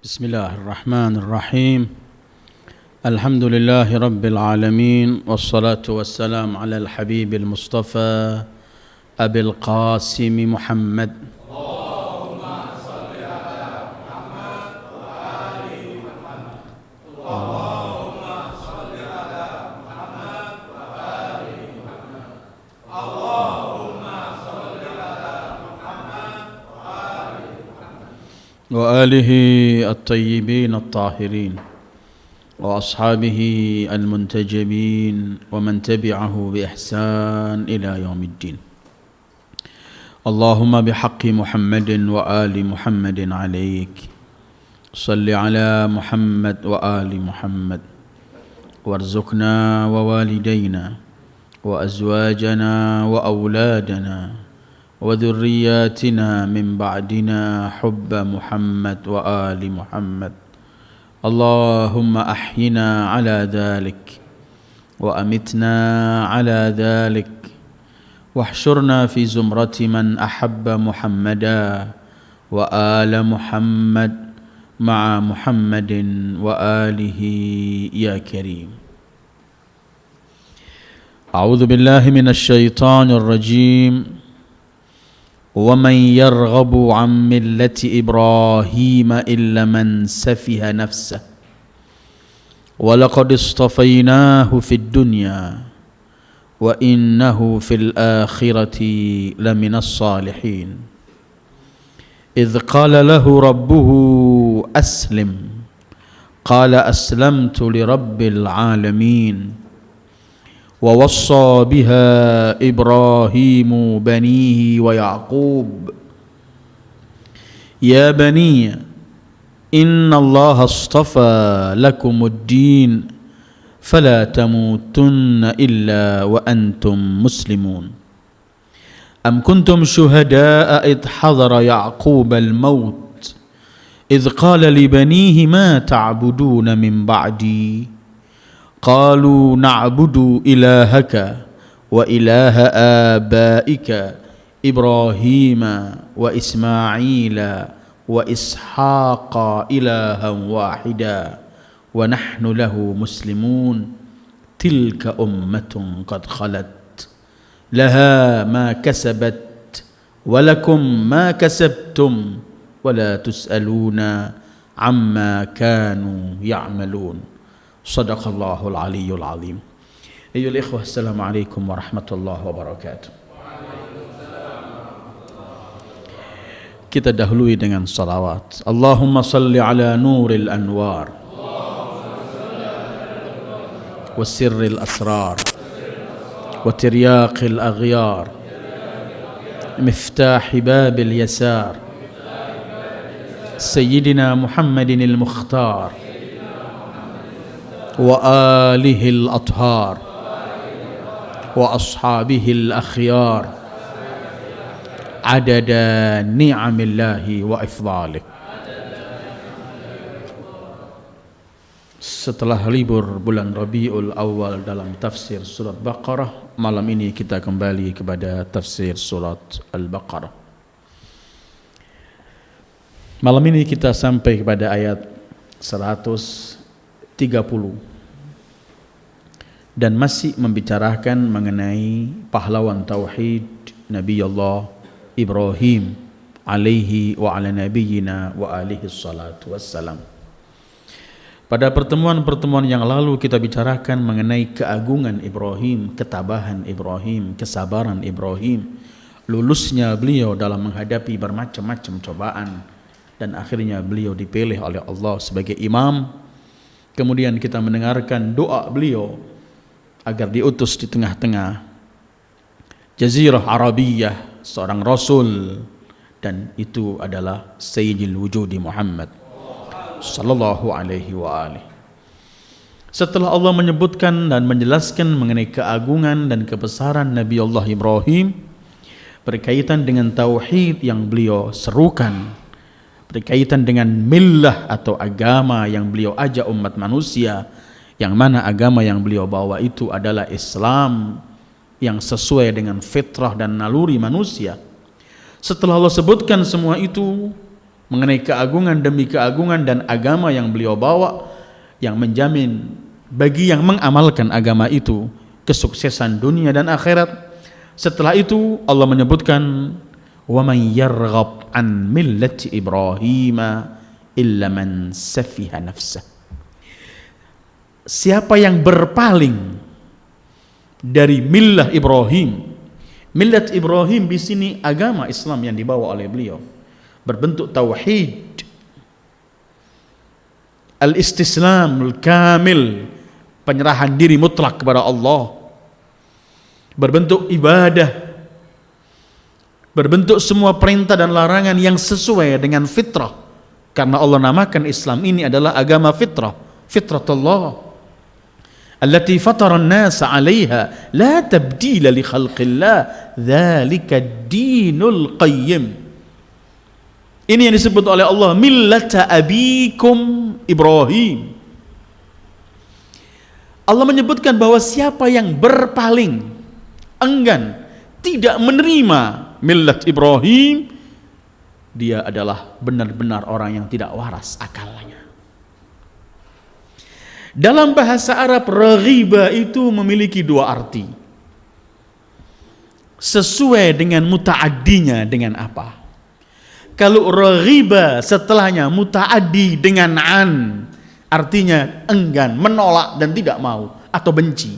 بسم الله الرحمن الرحيم الحمد لله رب العالمين والصلاة والسلام على الحبيب المصطفى أبي القاسم محمد اللهم صل على محمد وآل محمد اللهم صل على محمد وآل محمد اللهم صل على محمد وآل محمد وآله الطيبين الطاهرين وأصحابه المنتجبين ومن تبعه بإحسان إلى يوم الدين اللهم بحق محمد وآل محمد عليك صل على محمد وآل محمد وارزقنا ووالدينا وأزواجنا وأولادنا وذرياتنا من بعدنا حب محمد وآل محمد اللهم أحينا على ذلك وأمتنا على ذلك واحشرنا في زمرة من أحب محمدا وآل محمد مع محمد وآله يا كريم أعوذ بالله من الشيطان الرجيم ومن يرغب عن ملة إبراهيم إلا من سفه نفسه ولقد اصطفيناه في الدنيا وإنه في الآخرة لمن الصالحين إذ قال له ربه أسلم قال أسلمت لرب العالمين ووصى بها إبراهيم بنيه ويعقوب يا بني إن الله اصطفى لكم الدين فلا تموتن إلا وأنتم مسلمون أم كنتم شهداء إذ حضر يعقوب الموت إذ قال لبنيه ما تعبدون من بعدي قالوا نعبد إلهك وإله آبائك إبراهيم وإسماعيل وإسحاق إلها واحدا ونحن له مسلمون تلك أمة قد خلت لها ما كسبت ولكم ما كسبتم ولا تسألون عما كانوا يعملون صدق الله العلي العظيم أيها الإخوة السلام عليكم ورحمة الله وبركاته. Kita dahului dengan salawat. Allahumma salli ala nuril anwar wa sirril asrar wa tiryaqil aghyar miftahi babil yasar Sayyidina Muhammadin al-Mukhtar وآله الأطهار وأصحابه الأخيار عدد نعم الله وإفضاله. Setelah libur bulan Rabiul Awal dalam tafsir surat Baqarah, malam ini kita kembali kepada tafsir surat Al-Baqarah. Malam ini kita sampai kepada ayat 130 dan masih membicarakan mengenai pahlawan tauhid Nabi Allah Ibrahim alaihi wa ala nabiyyina wa alihi salatu wassalam. Pada pertemuan-pertemuan yang lalu kita bicarakan mengenai keagungan Ibrahim, ketabahan Ibrahim, kesabaran Ibrahim, lulusnya beliau dalam menghadapi bermacam-macam cobaan, dan akhirnya beliau dipilih oleh Allah sebagai imam. Kemudian kita mendengarkan doa beliau agar diutus di tengah-tengah Jazirah Arabiyah seorang Rasul, dan itu adalah Sayyidil Wujudi Muhammad sallallahu alaihi wa alihi. Setelah Allah menyebutkan dan menjelaskan mengenai keagungan dan kebesaran Nabi Allah Ibrahim berkaitan dengan tauhid yang beliau serukan, berkaitan dengan millah atau agama yang beliau ajak umat manusia, yang mana agama yang beliau bawa itu adalah Islam yang sesuai dengan fitrah dan naluri manusia. Setelah Allah sebutkan semua itu, mengenai keagungan demi keagungan dan agama yang beliau bawa, yang menjamin bagi yang mengamalkan agama itu kesuksesan dunia dan akhirat. Setelah itu Allah menyebutkan wa man yarghab an millati Ibrahim illa man safiha nafsah. Siapa yang berpaling dari millah Ibrahim. Millat Ibrahim di sini agama Islam yang dibawa oleh beliau, berbentuk tauhid, al-istislam al-kamil, penyerahan diri mutlak kepada Allah, berbentuk ibadah, berbentuk semua perintah dan larangan yang sesuai dengan fitrah, karena Allah namakan Islam ini adalah agama fitrah, fitratullah allati fatara an-nasa 'alaiha la tabdila li khalqillah dzalika ad-dinul qayyim. Ini yang disebut oleh Allah millata abikum Ibrahim. Allah menyebutkan bahwa siapa yang berpaling, enggan, tidak menerima millat Ibrahim, dia adalah benar-benar orang yang tidak waras akalnya. Dalam bahasa Arab, raghiba itu memiliki dua arti. Sesuai dengan muta'addinya dengan apa. Kalau raghiba setelahnya muta'addi dengan an, artinya enggan, menolak dan tidak mau atau benci.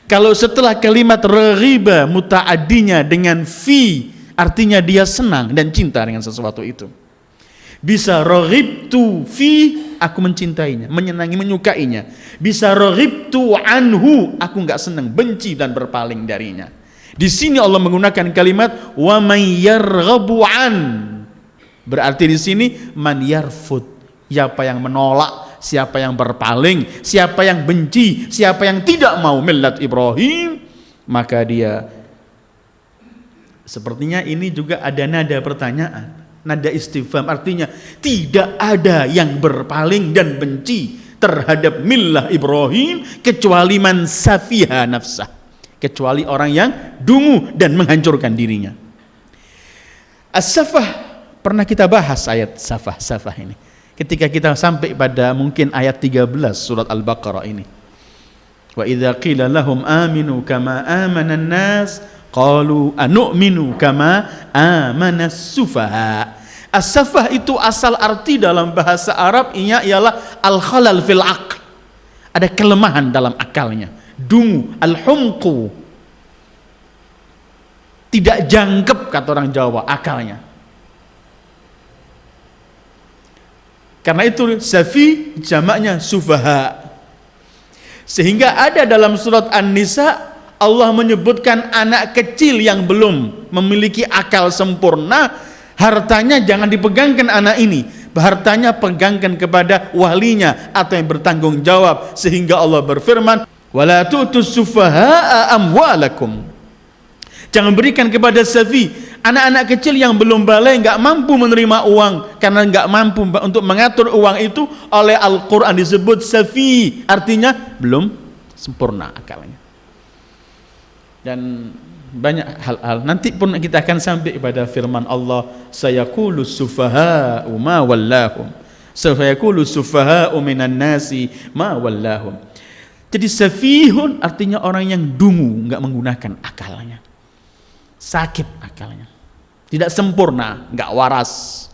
Kalau setelah kalimat raghiba muta'addinya dengan fi, artinya dia senang dan cinta dengan sesuatu itu. Bisa raghibtu fi, aku mencintainya, menyenangi, menyukainya. Bisa raghibtu anhu, aku enggak senang, benci dan berpaling darinya. Di sini Allah menggunakan kalimat wa man yarghabu an. Berarti di sini man yarfud, siapa yang menolak, siapa yang berpaling, siapa yang benci, siapa yang tidak mau millat Ibrahim, maka dia, sepertinya ini juga ada nada pertanyaan, nada istifham, artinya tidak ada yang berpaling dan benci terhadap millah Ibrahim kecuali man safiha nafsah, kecuali orang yang dungu dan menghancurkan dirinya. As-safah, pernah kita bahas ayat safah ini ketika kita sampai pada mungkin ayat 13 surat Al-Baqarah ini. Wa idza qila lahum aminu kama amana an-nas qalu anu'minu kama amanas sufaha. As-safah itu asal arti dalam bahasa Arab ialah al-khalal fil aql, ada kelemahan dalam akalnya, dungu, al-humqu, tidak jangkep kata orang Jawa akalnya. Karena itu safi jamaknya sufaha. Sehingga ada dalam surat An-Nisa Allah menyebutkan anak kecil yang belum memiliki akal sempurna, hartanya jangan dipegangkan anak ini, hartanya pegangkan kepada walinya atau yang bertanggung jawab. Sehingga Allah berfirman, wala tu'tus sufaha'a amwalakum, jangan berikan kepada safi, anak-anak kecil yang belum balik, nggak mampu menerima uang, karena nggak mampu untuk mengatur uang itu. Oleh Al-Quran disebut safi, artinya belum sempurna akalnya. Dan banyak hal-hal, nanti pun kita akan sampai pada firman Allah, sayaqulu sufaha'u ma wallahum, sayaqulu sufaha'u minan nasi ma wallahum. Jadi safihun artinya orang yang dungu, nggak menggunakan akalnya, sakit akalnya, tidak sempurna, nggak waras.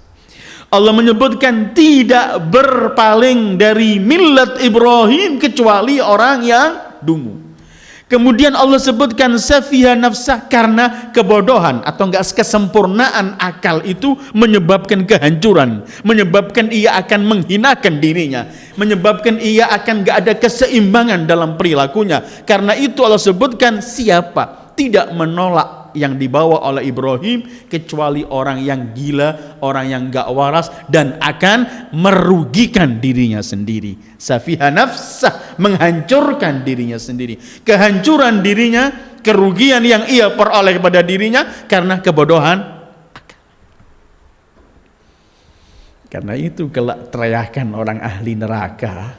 Allah menyebutkan tidak berpaling dari millat Ibrahim kecuali orang yang dungu. Kemudian Allah sebutkan safiha nafsah, karena kebodohan atau enggak kesempurnaan akal itu menyebabkan kehancuran, menyebabkan ia akan menghinakan dirinya, menyebabkan ia akan enggak ada keseimbangan dalam perilakunya. Karena itu Allah sebutkan siapa tidak menolak yang dibawa oleh Ibrahim kecuali orang yang gila, orang yang enggak waras dan akan merugikan dirinya sendiri. Safiha nafsah, menghancurkan dirinya sendiri. Kehancuran dirinya, kerugian yang ia peroleh pada dirinya karena kebodohan. Karena itu kelak teriakan orang ahli neraka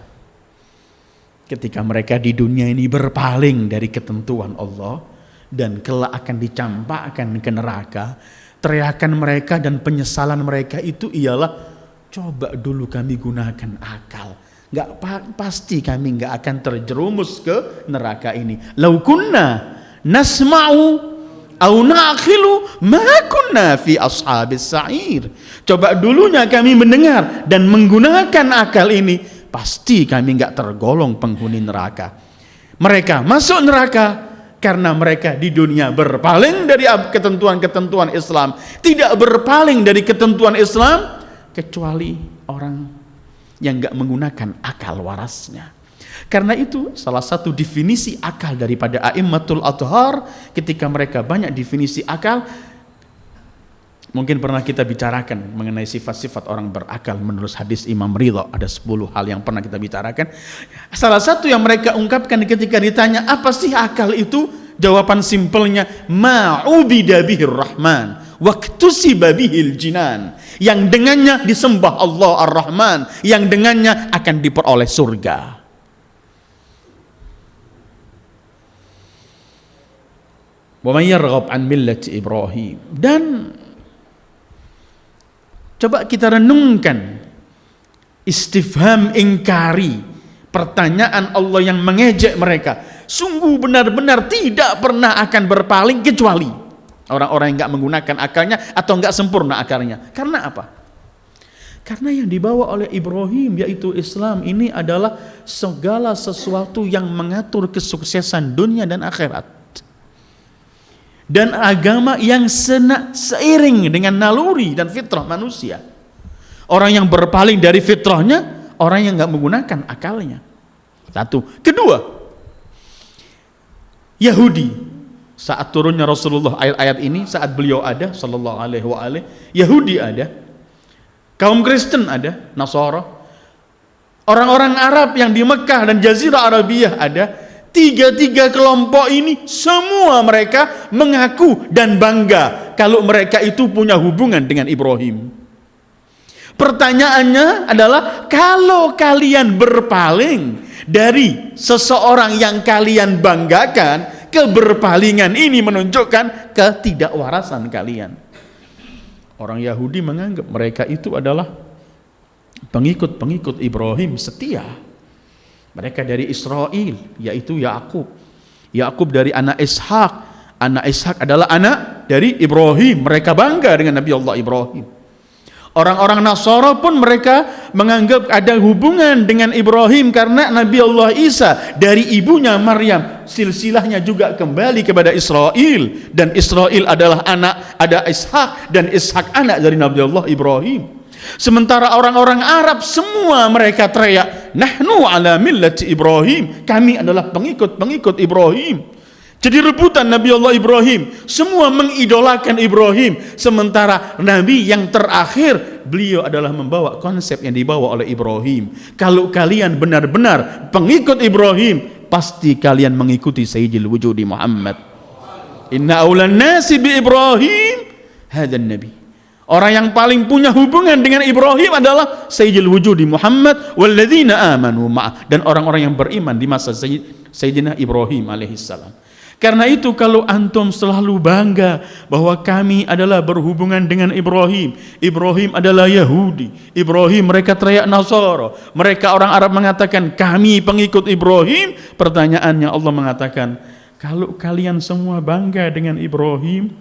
ketika mereka di dunia ini berpaling dari ketentuan Allah dan kelak akan dicampakkan ke neraka. Teriakan mereka dan penyesalan mereka itu ialah, coba dulu kami gunakan akal. Pasti kami nggak akan terjerumus ke neraka ini. Lau kunna nasma'u au na'qilu ma kunna fi ashabis sa'ir. Coba dulunya kami mendengar dan menggunakan akal ini, pasti kami nggak tergolong penghuni neraka. Mereka masuk neraka karena mereka di dunia berpaling dari ketentuan-ketentuan Islam, tidak berpaling dari ketentuan Islam kecuali orang yang nggak menggunakan akal warasnya. Karena itu salah satu definisi akal daripada a'immatul athhar, ketika mereka banyak definisi akal, mungkin pernah kita bicarakan mengenai sifat-sifat orang berakal menurut hadis Imam Ridha. Ada 10 hal yang pernah kita bicarakan. Salah satu yang mereka ungkapkan ketika ditanya apa sih akal itu, jawaban simpelnya ma'ubida bihir rahman waktusiba bihil jinan, yang dengannya disembah Allah Ar-Rahman, yang dengannya akan diperoleh surga. Wa may yarghab an millati Ibrahim. Dan coba kita renungkan istifham ingkari, pertanyaan Allah yang mengejek mereka. Sungguh benar-benar tidak pernah akan berpaling kecuali orang-orang yang nggak menggunakan akalnya atau nggak sempurna akalnya. Karena apa? Karena yang dibawa oleh Ibrahim yaitu Islam ini adalah segala sesuatu yang mengatur kesuksesan dunia dan akhirat. Dan agama yang seiring dengan naluri dan fitrah manusia. Orang yang berpaling dari fitrahnya, orang yang nggak menggunakan akalnya. Satu. Kedua, Yahudi. Saat turunnya Rasulullah ayat-ayat ini, saat beliau ada, sallallahu alaihi wa alihi, Yahudi ada, kaum Kristen ada, Nasara, orang-orang Arab yang di Mekah dan Jazirah Arabiyah ada. Tiga kelompok ini semua mereka mengaku dan bangga kalau mereka itu punya hubungan dengan Ibrahim. Pertanyaannya adalah, kalau kalian berpaling dari seseorang yang kalian banggakan, keberpalingan ini menunjukkan ketidakwarasan kalian. Orang Yahudi menganggap mereka itu adalah pengikut-pengikut Ibrahim setia. Mereka dari Israel, yaitu Yakub. Yakub dari anak Ishak. Anak Ishak adalah anak dari Ibrahim. Mereka bangga dengan Nabi Allah Ibrahim. Orang-orang Nasara pun mereka menganggap ada hubungan dengan Ibrahim karena Nabi Allah Isa dari ibunya Maryam. Silsilahnya juga kembali kepada Israel. Dan Israel adalah anak, ada Ishak, dan Ishak anak dari Nabi Allah Ibrahim. Sementara orang-orang Arab semua mereka teriak, nahnu ala millati Ibrahim, kami adalah pengikut-pengikut Ibrahim. Jadi rebutan Nabi Allah Ibrahim, semua mengidolakan Ibrahim. Sementara Nabi yang terakhir, beliau adalah membawa konsep yang dibawa oleh Ibrahim. Kalau kalian benar-benar pengikut Ibrahim, pasti kalian mengikuti Sayyidil Wujudi Muhammad. Inna awlan nasi bi Ibrahim hadan Nabi. Orang yang paling punya hubungan dengan Ibrahim adalah Sayyidil Wujudi Muhammad walladzina amanu ma'ah, dan orang-orang yang beriman di masa Sayyidina Ibrahim alaihissalam. Karena itu kalau antum selalu bangga bahwa kami adalah berhubungan dengan Ibrahim, Ibrahim adalah Yahudi, Ibrahim mereka teriak Nasara, mereka orang Arab mengatakan kami pengikut Ibrahim, pertanyaannya Allah mengatakan, kalau kalian semua bangga dengan Ibrahim,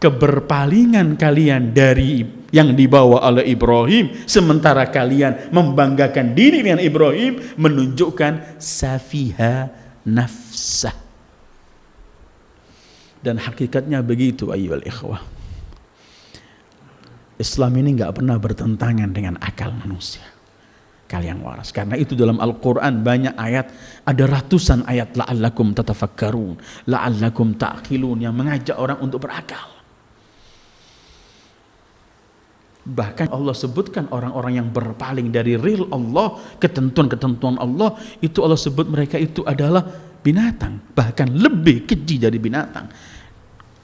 keberpalingan kalian dari yang dibawa oleh Ibrahim, sementara kalian membanggakan diri dengan Ibrahim, menunjukkan safiha nafsah. Dan hakikatnya begitu ayyuhal ikhwah. Islam ini enggak pernah bertentangan dengan akal manusia, akal yang waras. Karena itu dalam Al-Quran banyak ayat, ada ratusan ayat la'allakum tatafakkarun, la'allakum ta'qilun, yang mengajak orang untuk berakal. Bahkan Allah sebutkan orang-orang yang berpaling dari real Allah, ketentuan-ketentuan Allah, itu Allah sebut mereka itu adalah binatang, bahkan lebih keji dari binatang,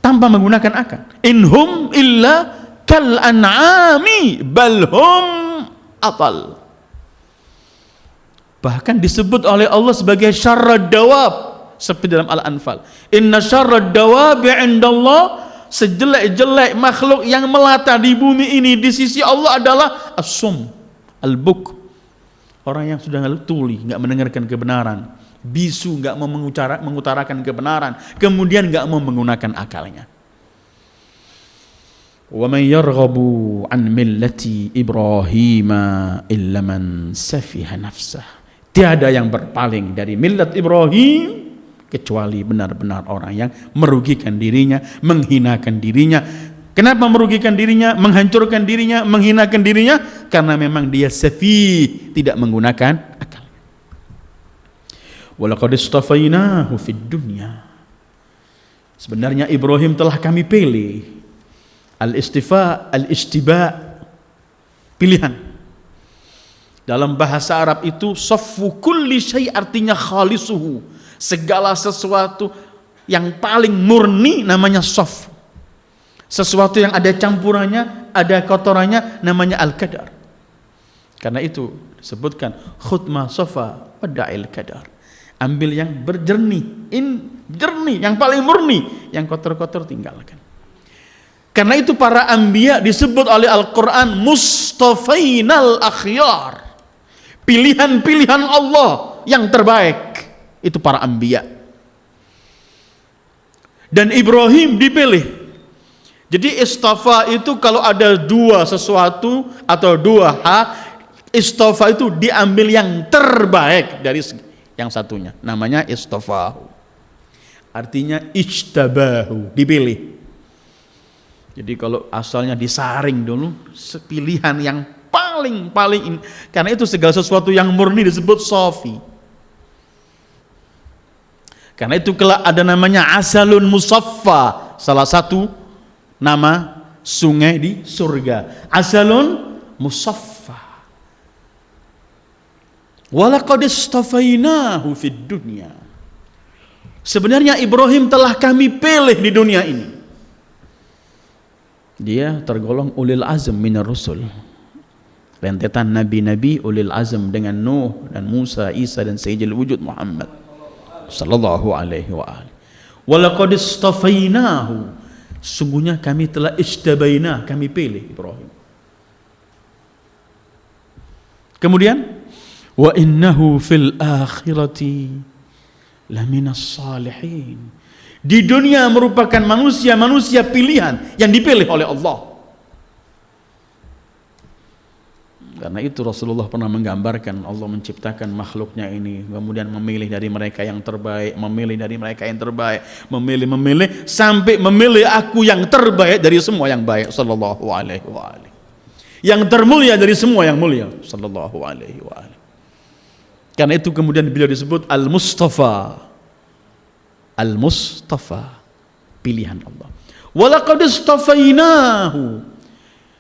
tanpa menggunakan akal. Inhum illa kal an'ami balhum atal. Bahkan disebut oleh Allah sebagai syarrad dawab, seperti dalam Al-Anfal, inna syarrad dawabi indallah sejelek-jelek makhluk yang melata di bumi ini di sisi Allah adalah as-sum, al-buk. Orang yang sudah tuli, nggak mendengarkan kebenaran, bisu, nggak mau mengutarakan kebenaran, kemudian nggak mau menggunakan akalnya. Wa man yarghabu an millati Ibrahim illa man safiha nafsah. Tiada yang berpaling dari millat Ibrahim kecuali benar-benar orang yang merugikan dirinya, menghinakan dirinya. Kenapa merugikan dirinya, menghancurkan dirinya, menghinakan dirinya? Karena memang dia safih, tidak menggunakan akal. Walaqad istafainahu fid dunya. Sebenarnya Ibrahim telah kami pilih. Al-istifa, al-istiba, pilihan. Dalam bahasa Arab itu saffu kulli syai' artinya khalisuhu. Segala sesuatu yang paling murni namanya saf. Sesuatu yang ada campurannya, ada kotorannya namanya al-qadar. Karena itu disebutkan khutma safa wada'il qadar. Ambil yang berjernih, jernih, yang paling murni, yang kotor-kotor tinggalkan. Karena itu para anbiya disebut oleh Al-Quran mustafainal akhyar, pilihan-pilihan Allah yang terbaik. Itu para anbiya. Dan Ibrahim dipilih. Jadi istafa itu kalau ada dua sesuatu atau dua hal, istafa itu diambil yang terbaik dari yang satunya, namanya istafahu. Artinya ijtabahu, dipilih. Jadi kalau asalnya disaring dulu, pilihan yang paling karena itu segala sesuatu yang murni disebut safi. Karena itu kelak ada namanya asalun musaffa, salah satu nama sungai di surga. Asalun musaffa. Walaqad istafainahu fid dunya. Sebenarnya Ibrahim telah kami pilih di dunia ini. Dia tergolong ulil azm minar rusul. Rentetan nabi-nabi ulil azm dengan Nuh dan Musa, Isa dan Sayyidil Wujud Muhammad sallallahu alaihi wa alihi. Walaqad istafainahu. Sungguhnya kami telah istabaina, kami pilih Ibrahim. Kemudian wa innahu fil akhirati laminas salihin. Di dunia merupakan manusia pilihan yang dipilih oleh Allah. Karena itu Rasulullah pernah menggambarkan Allah menciptakan makhluknya ini, kemudian memilih dari mereka yang terbaik, memilih sampai memilih aku yang terbaik dari semua yang baik, sallallahu alaihi wa alihi. Yang termulia dari semua yang mulia, sallallahu alaihi wa alihi. Karena itu kemudian beliau disebut Al-Mustafa. Al-Mustafa, pilihan Allah. Walaqad istafainahu.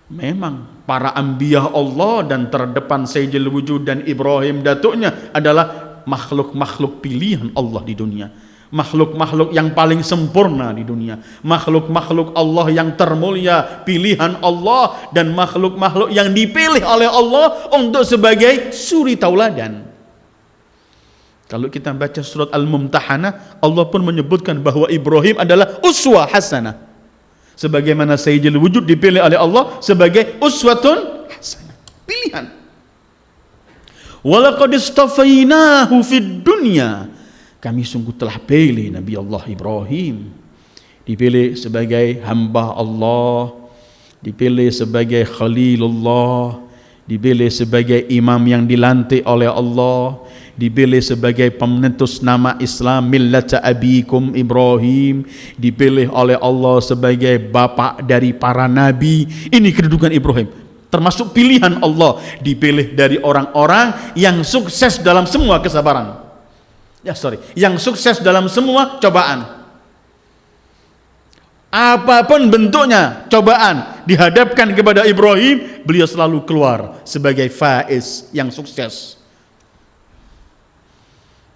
Memang para anbiya Allah dan terdepan Sayyidil Wujud dan Ibrahim datuknya adalah makhluk-makhluk pilihan Allah di dunia. Makhluk-makhluk yang paling sempurna di dunia. Makhluk-makhluk Allah yang termulia, pilihan Allah, dan makhluk-makhluk yang dipilih oleh Allah untuk sebagai suri tauladan. Kalau kita baca surat Al-Mumtahanah, Allah pun menyebutkan bahwa Ibrahim adalah uswah hasanah. Sebagaimana Sayyidil Wujud dipilih oleh Allah sebagai uswatun hasanah, pilihan. Walaqad istafainahu fid dunya. Kami sungguh telah pilih Nabi Allah Ibrahim. Dipilih sebagai hamba Allah, dipilih sebagai Khalilullah, dipilih sebagai imam yang dilantik oleh Allah, dipilih sebagai pemenetus nama Islam millata abikum Ibrahim, dipilih oleh Allah sebagai bapak dari para nabi. Ini kedudukan Ibrahim, termasuk pilihan Allah, dipilih dari orang-orang yang sukses dalam semua kesabaran. Yang sukses dalam semua cobaan. Apapun bentuknya cobaan dihadapkan kepada Ibrahim, beliau selalu keluar sebagai faiz, yang sukses.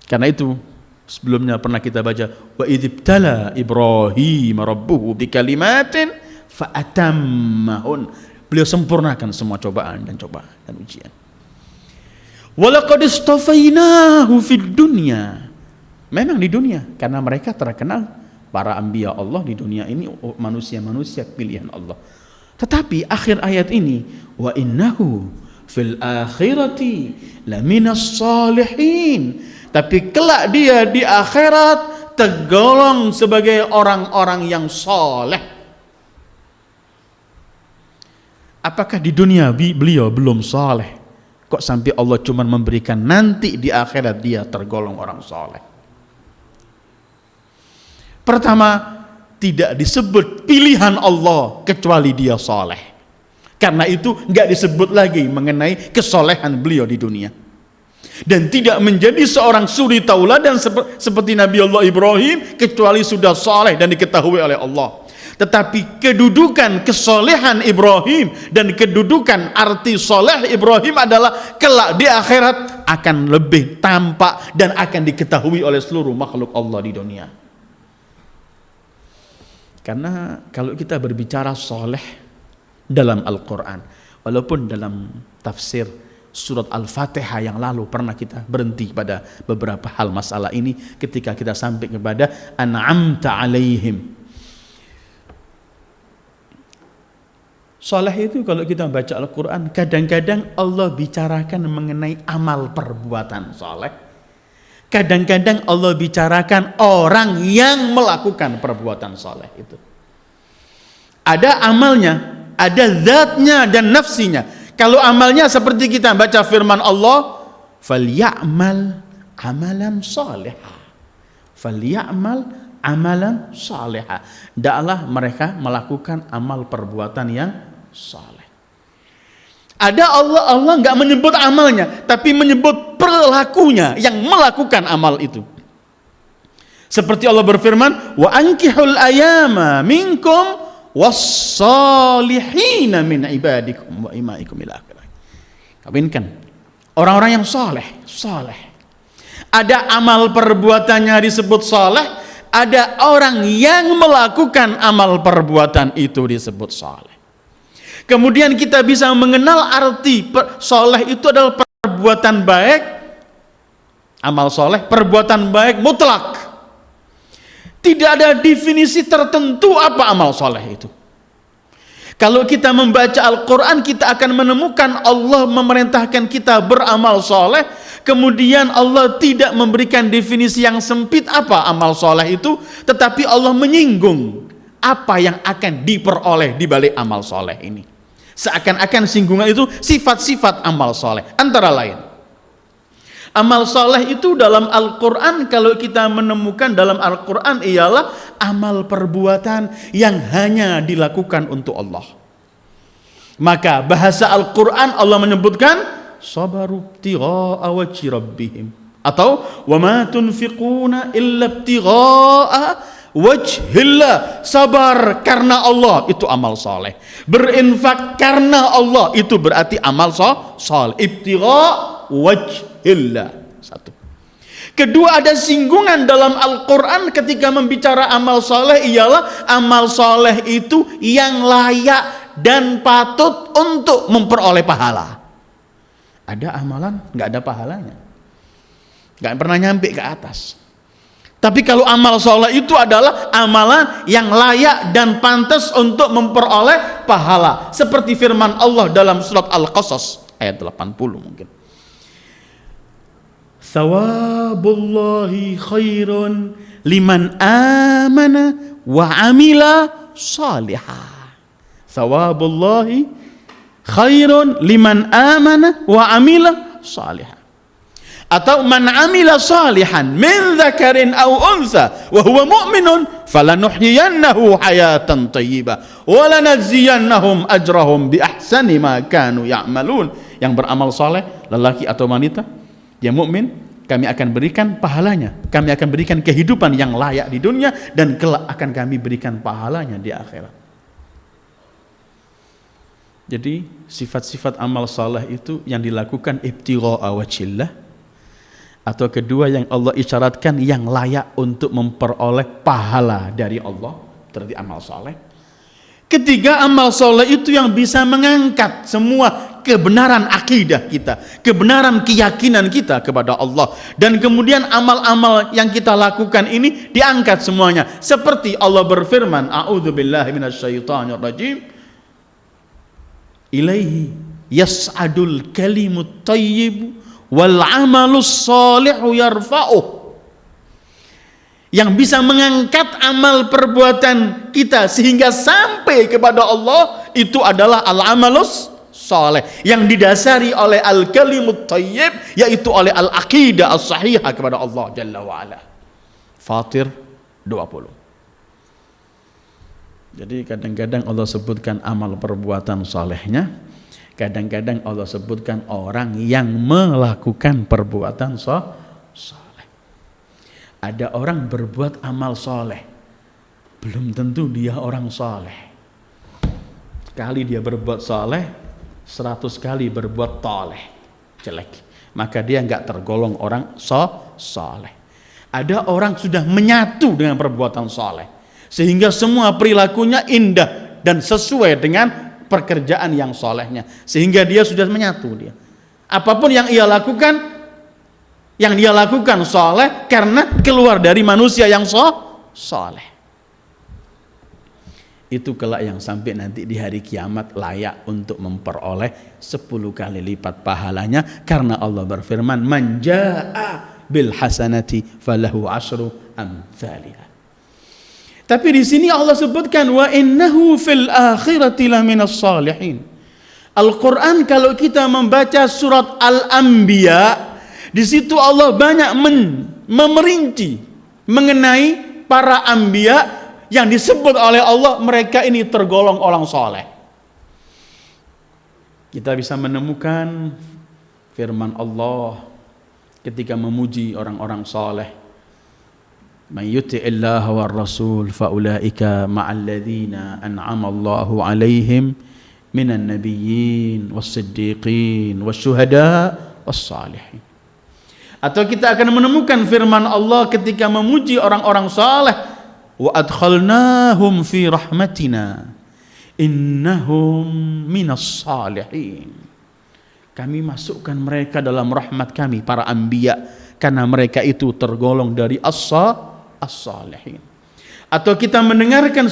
Karena itu sebelumnya pernah kita baca wa idzibtala Ibrahim rabbuhu bikalimatin fa'atammahun. Beliau sempurnakan semua cobaan dan ujian. Walaqad istafainahu fid dunya. Memang di dunia karena mereka terkenal para anbiya Allah di dunia ini manusia-manusia pilihan Allah. Tetapi akhir ayat ini, wa innahu fil akhirati laminas salihin. Tapi kelak dia di akhirat tergolong sebagai orang-orang yang saleh. Apakah di dunia beliau belum saleh? Kok sampai Allah cuma memberikan nanti di akhirat dia tergolong orang saleh? Pertama, tidak disebut pilihan Allah kecuali dia saleh. Karena itu nggak disebut lagi mengenai kesolehan beliau di dunia. Dan tidak menjadi seorang suri tauladan seperti Nabi Allah Ibrahim kecuali sudah saleh dan diketahui oleh Allah. Tetapi kedudukan kesolehan Ibrahim dan kedudukan arti soleh Ibrahim adalah kelak di akhirat akan lebih tampak dan akan diketahui oleh seluruh makhluk Allah di dunia. Karena kalau kita berbicara soleh dalam Al-Quran, walaupun dalam tafsir surat Al-Fatihah yang lalu pernah kita berhenti pada beberapa hal masalah ini ketika kita sampai kepada an'amta alaihim. Saleh itu kalau kita baca Al-Quran, kadang-kadang Allah bicarakan mengenai amal perbuatan saleh. Kadang-kadang Allah bicarakan orang yang melakukan perbuatan saleh itu. Ada amalnya, ada zatnya dan nafsinya. Kalau amalnya seperti kita baca firman Allah, "Falyamal amalan salihah." Falyamal amalan salihah. Hendaklah mereka melakukan amal perbuatan yang saleh. Ada Allah nggak menyebut amalnya, tapi menyebut perilakunya yang melakukan amal itu. Seperti Allah berfirman, wa ankihul ayama minkum was-salihina min ibadikum wa imaikum ila akhirih. Kawinkan orang-orang yang saleh. Ada amal perbuatannya disebut saleh, ada orang yang melakukan amal perbuatan itu disebut saleh. Kemudian kita bisa mengenal arti soleh itu adalah perbuatan baik. Amal soleh, perbuatan baik mutlak. Tidak ada definisi tertentu apa amal soleh itu. Kalau kita membaca Al-Quran, kita akan menemukan Allah memerintahkan kita beramal soleh. Kemudian Allah tidak memberikan definisi yang sempit apa amal soleh itu, tetapi Allah menyinggung apa yang akan diperoleh di balik amal soleh ini. Seakan-akan singgungan itu sifat-sifat amal soleh. Antara lain, amal soleh itu dalam Al-Quran, kalau kita menemukan dalam Al-Quran ialah amal perbuatan yang hanya dilakukan untuk Allah. Maka bahasa Al-Quran Allah menyebutkan sabaru ibtigha'a wajhi rabbihim, atau wa ma tunfiquna illa ibtigha'a wajhillah. Sabar karena Allah itu amal soleh. Berinfak karena Allah itu berarti amal soleh. Ibtigha' wajhillah. Satu. Kedua, ada singgungan dalam Al-Quran ketika membicara amal soleh ialah amal soleh itu yang layak dan patut untuk memperoleh pahala. Ada amalan nggak ada pahalanya, nggak pernah nyampe ke atas. Tapi kalau amal soleh itu adalah amalan yang layak dan pantas untuk memperoleh pahala. Seperti firman Allah dalam surat Al-Qasas ayat 80 mungkin. Thawabullahi khairun liman amana wa amila salihah. Thawabullahi khairun liman amana wa amila salihah. Atau man amila salihan min dzakarin aw untha wa huwa mu'minun falanuhyiyannahu hayatan thayyibah wa lanajziyannahum ajrahum bi ahsani ma kanu ya'malun. Yang beramal saleh, lelaki atau wanita yang mukmin, kami akan berikan pahalanya, kami akan berikan kehidupan yang layak di dunia, dan kelak akan kami berikan pahalanya di akhirat. Jadi sifat-sifat amal saleh itu yang dilakukan ibtigha'a wajhillah, atau kedua yang Allah isyaratkan yang layak untuk memperoleh pahala dari Allah, berarti amal soleh. Ketiga, amal soleh itu yang bisa mengangkat semua kebenaran akidah kita, kebenaran keyakinan kita kepada Allah. Dan kemudian amal-amal yang kita lakukan ini diangkat semuanya. Seperti Allah berfirman, a'udzubillahi minasyaitonirrajim, ilaihi yas'adul kalimut thayyib wal amalus shalihu yarfa'uh. Yang bisa mengangkat amal perbuatan kita sehingga sampai kepada Allah itu adalah al-amalus saleh yang didasari oleh al-kalimut thayyib, yaitu oleh al-aqidah as-sahihah kepada Allah Jalla wa Ala. Fatir 20. Jadi kadang-kadang Allah sebutkan amal perbuatan salehnya, kadang-kadang Allah sebutkan orang yang melakukan perbuatan saleh. Ada orang berbuat amal soleh, belum tentu dia orang soleh. Sekali dia berbuat soleh, 100 kali berbuat toleh, jelek, maka dia enggak tergolong orang soleh. Ada orang sudah menyatu dengan perbuatan soleh, sehingga semua perilakunya indah dan sesuai dengan pekerjaan yang solehnya, sehingga dia sudah menyatu dia. Apapun yang ia lakukan, soleh karena keluar dari manusia yang soleh. Itu kelak yang sampai nanti di hari kiamat layak untuk memperoleh 10 kali lipat pahalanya, karena Allah berfirman, man jaa bil hasanati falahu asyru amsalihah. Tapi di sini Allah sebutkan wa innahu fil akhirati laminas salihin. Al-Qur'an kalau kita membaca surat Al-Anbiya, di situ Allah banyak memerinci mengenai para anbiya yang disebut oleh Allah mereka ini tergolong orang soleh. Kita bisa menemukan firman Allah ketika memuji orang-orang soleh. Man yuti'illaha war rasul faulaika ma'al ladzina an'ama Allahu 'alaihim minan nabiyyin was-siddiqin wasyuhada was-salihin. Atau kita akan menemukan firman Allah ketika memuji orang-orang saleh, wa adkhalnahum fi rahmatina innahum minas salihin. Kami masukkan mereka dalam rahmat kami, para anbiya, karena mereka itu tergolong dari as-salihin. Atau kita mendengarkan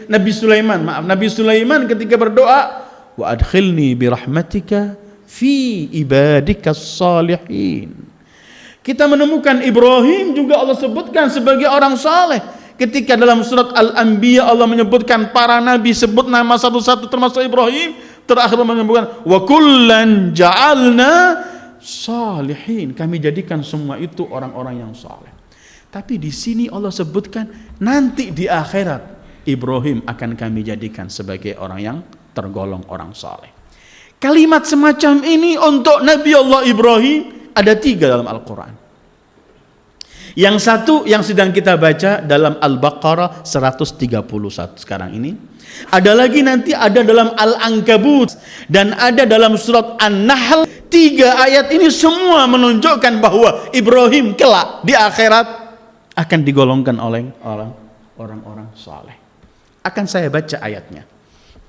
Nabi Sulaiman ketika berdoa, wa adkhilni bi rahmatika fi ibadikas salihin. Kita menemukan Ibrahim juga Allah sebutkan sebagai orang saleh. Ketika dalam surat Al-Anbiya Allah menyebutkan para nabi, sebut nama satu-satu termasuk Ibrahim, terakhir menyebutkan wa kullan ja'alna salihin. Kami jadikan semua itu orang-orang yang saleh. Tapi di sini Allah sebutkan nanti di akhirat Ibrahim akan kami jadikan sebagai orang yang tergolong orang saleh. Kalimat semacam ini untuk Nabi Allah Ibrahim ada 3 dalam Al-Quran. Yang satu yang sedang kita baca dalam Al-Baqarah 131 sekarang ini. Ada lagi nanti ada dalam Al-Ankabut dan ada dalam surat An-Nahl. 3 ayat ini semua menunjukkan bahwa Ibrahim kelak di akhirat akan digolongkan oleh orang-orang saleh. Akan saya baca ayatnya.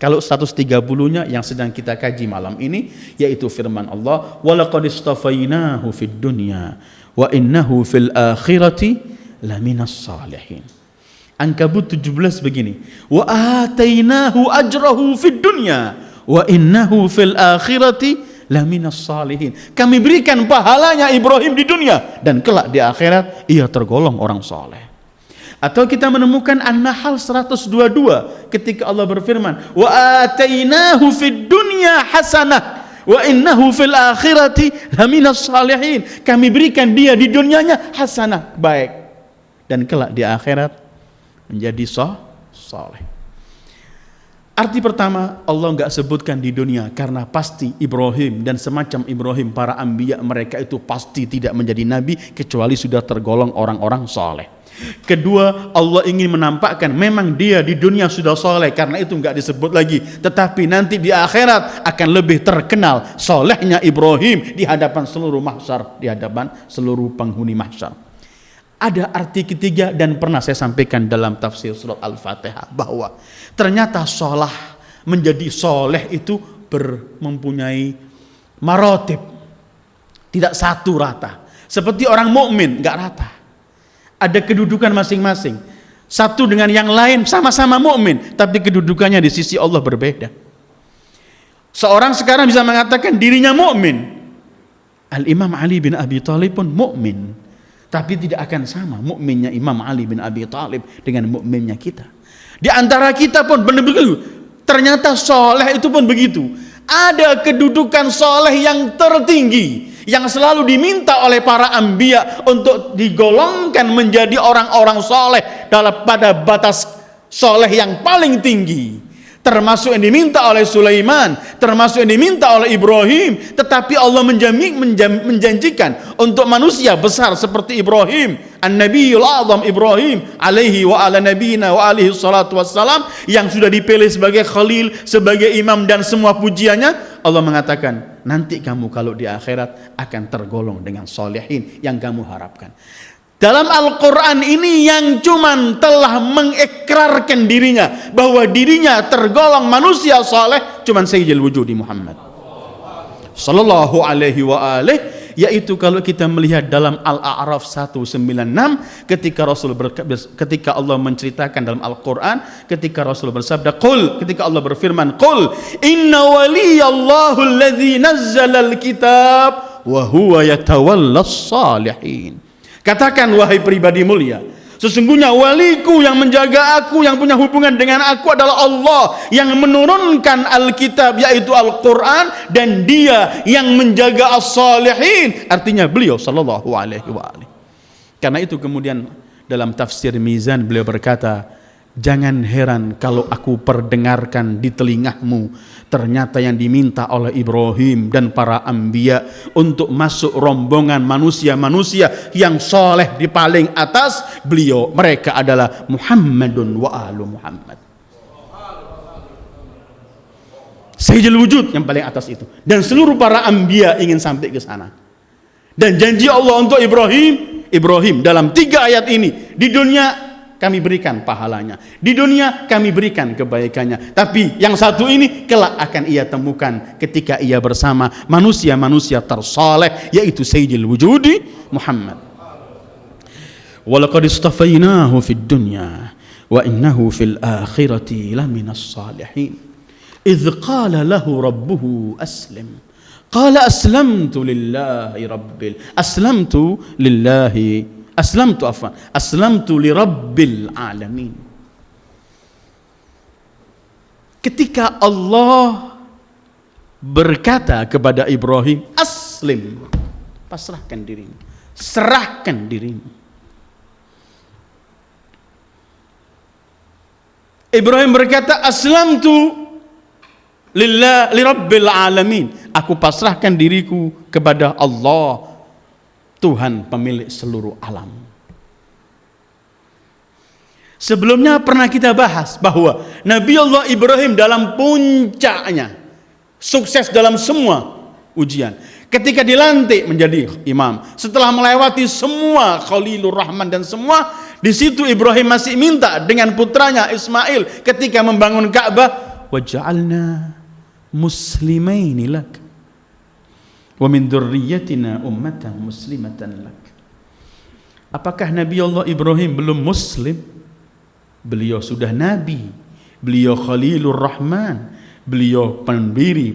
Kalau 130-nya yang sedang kita kaji malam ini, yaitu firman Allah, walaqad istafainahu fid dunya wa innahu fil akhirati laminas salihin. Ankabut 17 begini, wa atainahu ajrahu fid dunya wa innahu fil akhirati laminas salihin. Kami berikan pahalanya Ibrahim di dunia dan kelak di akhirat ia tergolong orang saleh. Atau kita menemukan An-Nahl 122 ketika Allah berfirman, wa atainahu fid dunya hasanah wa innahu fil akhirati laminas salihin. Kami berikan dia di dunianya hasanah, baik, dan kelak di akhirat menjadi saleh. Arti pertama, Allah enggak sebutkan di dunia karena pasti Ibrahim dan semacam Ibrahim, para anbiya mereka itu pasti tidak menjadi nabi kecuali sudah tergolong orang-orang saleh. Kedua, Allah ingin menampakkan memang dia di dunia sudah soleh, karena itu enggak disebut lagi, tetapi nanti di akhirat akan lebih terkenal solehnya Ibrahim di hadapan seluruh mahsyar, di hadapan seluruh penghuni mahsyar. Ada arti ketiga dan pernah saya sampaikan dalam tafsir surat Al-Fatihah bahwa ternyata sholah menjadi soleh itu mempunyai marotib, tidak satu rata. Seperti orang mukmin nggak rata, ada kedudukan masing-masing. Satu dengan yang lain sama-sama mukmin, tapi kedudukannya di sisi Allah berbeda. Seorang sekarang bisa mengatakan dirinya mukmin. Al-Imam Ali bin Abi Thalib pun mukmin, tapi tidak akan sama mukminnya Imam Ali bin Abi Thalib dengan mukminnya kita. Di antara kita pun benar-benar ternyata soleh itu pun begitu. Ada kedudukan soleh yang tertinggi, yang selalu diminta oleh para anbiya untuk digolongkan menjadi orang-orang soleh pada batas soleh yang paling tinggi, termasuk yang diminta oleh Sulaiman, termasuk yang diminta oleh Ibrahim. Tetapi Allah menjanjikan untuk manusia besar seperti Ibrahim, An-Nabiyul Azam Ibrahim alaihi wa ala nabiyina wa alihi salatu wassalam, yang sudah dipilih sebagai khalil, sebagai imam dan semua pujiannya. Allah mengatakan, nanti kamu kalau di akhirat akan tergolong dengan solehin yang kamu harapkan. Dalam Al-Quran ini yang cuman telah mengikrarkan dirinya bahwa dirinya tergolong manusia saleh cuman Sayyidul Wujudi Muhammad sallallahu alaihi wa alihi, yaitu kalau kita melihat dalam Al-A'raf 196 ketika Allah menceritakan dalam Al-Quran, ketika Rasul bersabda qul, ketika Allah berfirman qul inna waliyallahu alladzi nazzala al-kitab wa huwa yatawallas salihin. Katakan wahai pribadi mulia, sesungguhnya waliku yang menjaga aku, yang punya hubungan dengan aku adalah Allah yang menurunkan Alkitab yaitu Al-Quran, dan dia yang menjaga as-salihin, artinya beliau sallallahu alaihi wa alihi. Karena itu kemudian dalam tafsir Mizan beliau berkata, jangan heran kalau aku perdengarkan di telingamu ternyata yang diminta oleh Ibrahim dan para anbiya untuk masuk rombongan manusia-manusia yang soleh di paling atas, mereka adalah Muhammadun wa alu Muhammad, Sayyidul Wujud yang paling atas itu, dan seluruh para anbiya ingin sampai ke sana. Dan janji Allah untuk Ibrahim dalam 3 ayat ini, di dunia kami berikan pahalanya, di dunia kami berikan kebaikannya, tapi yang satu ini kelak akan ia temukan ketika ia bersama manusia-manusia tersoleh, yaitu Sayyidul Wujudi Muhammad. Walaqad istafainahu fid dunya wa innahu fil akhirati laminas salihin. Idz qala lahu rabbuhu aslim. Qala aslamtu lillahi li rabbil alamin. Ketika Allah berkata kepada Ibrahim, aslim, pasrahkan dirimu, serahkan dirimu. Ibrahim berkata, aslamtu li rabbil alamin, aku pasrahkan diriku kepada Allah, Tuhan pemilik seluruh alam. Sebelumnya pernah kita bahas bahwa Nabi Allah Ibrahim dalam puncaknya, sukses dalam semua ujian, ketika dilantik menjadi imam, setelah melewati semua Khalilur Rahman dan semua, di situ Ibrahim masih minta dengan putranya Ismail ketika membangun Ka'bah, waj'alna muslimaini lak wa min dzurriyyatina ummatan muslimatan lak. Apakah Nabi Allah Ibrahim belum muslim? Beliau sudah nabi, beliau Khalilur Rahman, beliau pendiri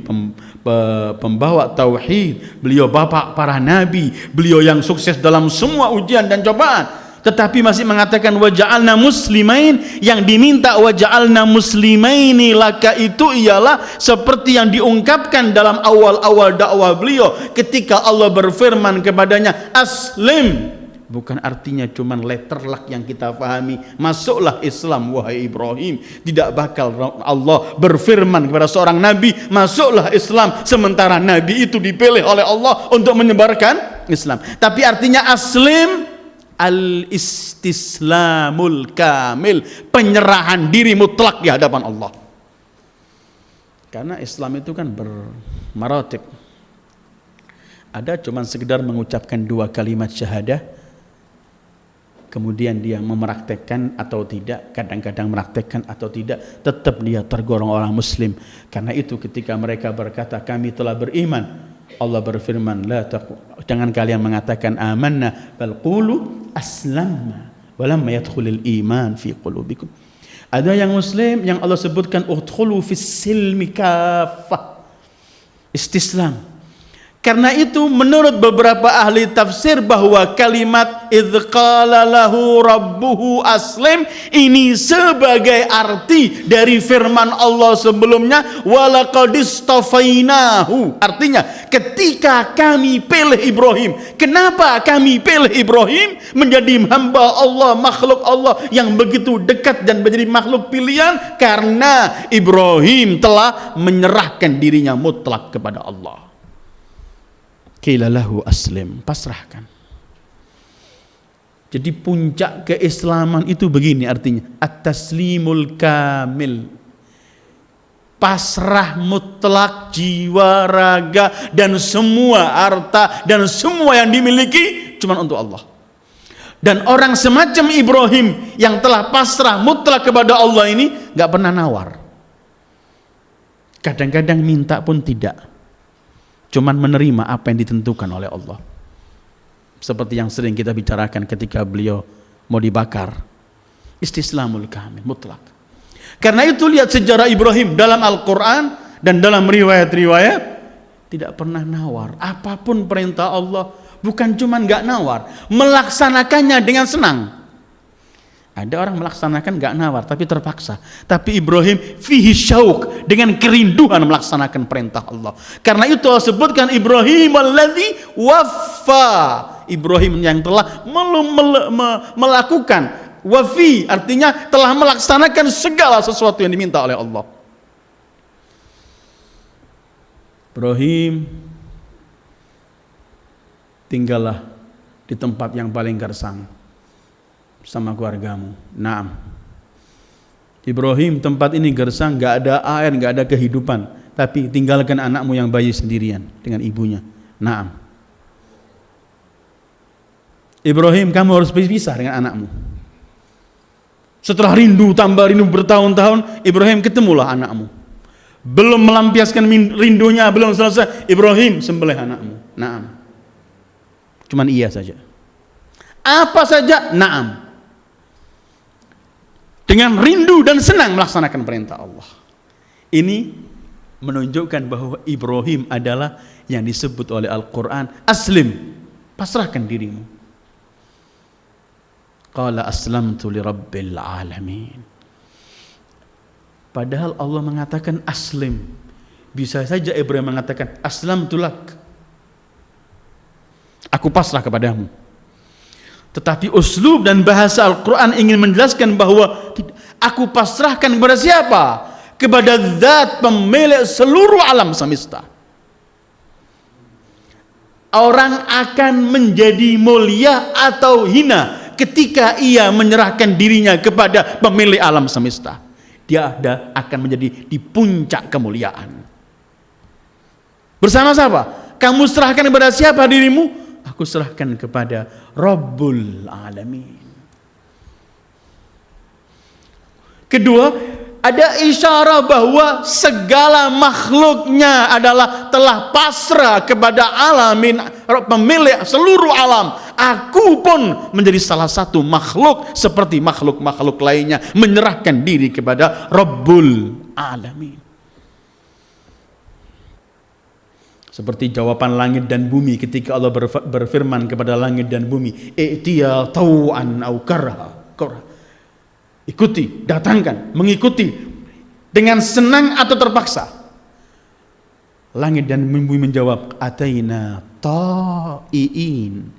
pembawa tauhid, beliau bapak para nabi, beliau yang sukses dalam semua ujian dan cobaan, tetapi masih mengatakan waja'alna muslimain. Yang diminta waja'alna muslimaini laka itu ialah seperti yang diungkapkan dalam awal-awal dakwah beliau ketika Allah berfirman kepadanya aslim, bukan artinya cuman letter luck yang kita pahami, masuklah Islam wahai Ibrahim. Tidak bakal Allah berfirman kepada seorang nabi masuklah Islam sementara nabi itu dipilih oleh Allah untuk menyebarkan Islam. Tapi artinya aslim, al-istislamul kamil, penyerahan diri mutlak di hadapan Allah. Karena Islam itu kan bermaratib. Ada cuman sekedar mengucapkan 2 kalimat syahadah, kemudian dia mempraktekkan atau tidak, kadang-kadang mempraktekkan atau tidak, tetap dia tergolong orang muslim. Karena itu ketika mereka berkata kami telah beriman, Allah berfirman, jangan kalian mengatakan amanna, bal qulu aslamna walamma yadkhulul iman fi qulubikum. Ada yang muslim yang Allah sebutkan udkhulu fis silmi kaffah, istislam. Karena itu menurut beberapa ahli tafsir bahwa kalimat idz qala lahu rabbuhu aslim ini sebagai arti dari firman Allah sebelumnya walaqad istafainahu. Artinya ketika kami pilih Ibrahim. Kenapa kami pilih Ibrahim menjadi hamba Allah, makhluk Allah yang begitu dekat dan menjadi makhluk pilihan? Karena Ibrahim telah menyerahkan dirinya mutlak kepada Allah. Qila lahu aslim, pasrahkan. Jadi puncak keislaman itu begini artinya, at-taslimul kamil, pasrah mutlak jiwa, raga dan semua harta dan semua yang dimiliki cuma untuk Allah. Dan orang semacam Ibrahim yang telah pasrah mutlak kepada Allah ini gak pernah nawar. Kadang-kadang minta pun tidak, cuman menerima apa yang ditentukan oleh Allah. Seperti yang sering kita bicarakan ketika beliau mau dibakar, istislamul kamil, mutlak. Karena itu lihat sejarah Ibrahim dalam Al-Quran dan dalam riwayat-riwayat, tidak pernah nawar. Apapun perintah Allah, bukan cuman gak nawar, melaksanakannya dengan senang. Ada orang melaksanakan gak nawar tapi terpaksa. Tapi Ibrahim fihi syauk, dengan kerinduan melaksanakan perintah Allah. Karena itu Allah sebutkan Ibrahim alladzi waffa, Ibrahim yang telah melakukan, wafi artinya telah melaksanakan segala sesuatu yang diminta oleh Allah. Ibrahim, tinggallah di tempat yang paling gersang sama keluargamu. Naam. Ibrahim, tempat ini gersang, gak ada air, gak ada kehidupan, tapi tinggalkan anakmu yang bayi sendirian dengan ibunya. Naam. Ibrahim, kamu harus berpisah dengan anakmu. Setelah rindu, tambah rindu bertahun-tahun, Ibrahim ketemulah anakmu. Belum melampiaskan rindunya, belum selesai, Ibrahim sembelih anakmu. Naam. Cuman iya saja. Apa saja? Naam. Dengan rindu dan senang melaksanakan perintah Allah. Ini menunjukkan bahwa Ibrahim adalah yang disebut oleh Al-Quran aslim, pasrahkan dirimu. Qala aslamtu li rabbil alamin. Padahal Allah mengatakan aslim. Bisa saja Ibrahim mengatakan aslamtu lak, aku pasrah kepadamu. Tetapi uslub dan bahasa Al-Quran ingin menjelaskan bahwa aku pasrahkan kepada siapa? Kepada zat pemilik seluruh alam semesta. Orang akan menjadi mulia atau hina ketika ia menyerahkan dirinya kepada pemilik alam semesta. Dia akan menjadi di puncak kemuliaan. Bersama siapa? Kamu serahkan kepada siapa dirimu? Aku serahkan kepada Rabbul Alamin. Kedua, ada isyarat bahwa segala makhluknya adalah telah pasrah kepada alamin, pemilik seluruh alam. Aku pun menjadi salah satu makhluk seperti makhluk-makhluk lainnya, menyerahkan diri kepada Rabbul Alamin. Seperti jawaban langit dan bumi ketika Allah berfirman kepada langit dan bumi, i'tiya tau'an au karha. Ikuti, datangkan, mengikuti dengan senang atau terpaksa. Langit dan bumi menjawab, ataina ta'iin.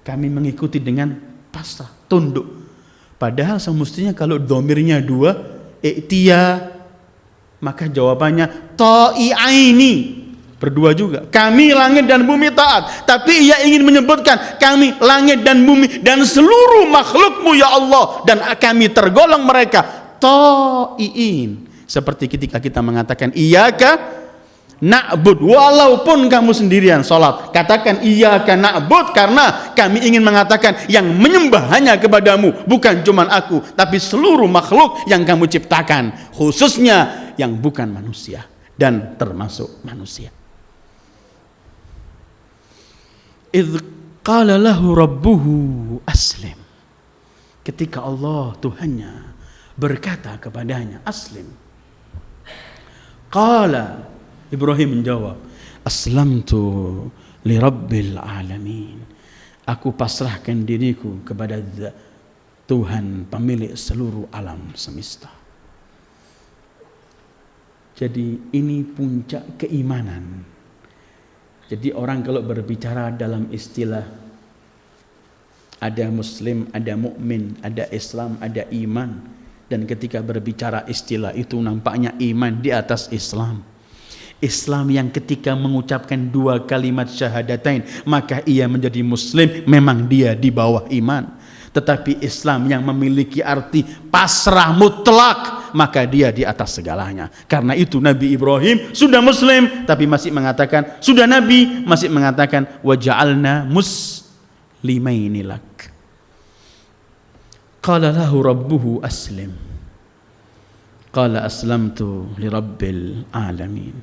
Kami mengikuti dengan pasrah, tunduk. Padahal semestinya kalau domirnya dua, i'tiya, maka jawabannya ta'i'aini. Berdua juga. Kami langit dan bumi taat. Tapi ia ingin menyebutkan kami langit dan bumi dan seluruh makhlukmu ya Allah. Dan kami tergolong mereka ta'iin. Seperti ketika kita mengatakan iyaka na'bud, walaupun kamu sendirian sholat, katakan iyyaka na'bud, karena kami ingin mengatakan yang menyembah hanya kepadamu, bukan cuma aku, tapi seluruh makhluk yang kamu ciptakan, khususnya yang bukan manusia dan termasuk manusia. Idz qala lahu rabbuhu aslim, ketika Allah Tuhannya berkata kepadanya aslim. Qala, Ibrahim menjawab, aslamtu li rabbil alamin, aku pasrahkan diriku kepada Tuhan pemilik seluruh alam semesta. Jadi ini puncak keimanan. Jadi orang kalau berbicara dalam istilah ada muslim, ada mukmin, ada Islam, ada iman, dan ketika berbicara istilah itu nampaknya iman di atas Islam. Islam yang ketika mengucapkan 2 kalimat syahadatain maka ia menjadi muslim, memang dia di bawah iman. Tetapi Islam yang memiliki arti pasrah mutlak, maka dia di atas segalanya. Karena itu Nabi Ibrahim sudah muslim tapi masih mengatakan, sudah nabi masih mengatakan wa ja'alna muslimaini lak. Qala lahu rabbuhu aslim, qala aslamtu li rabbil alamin.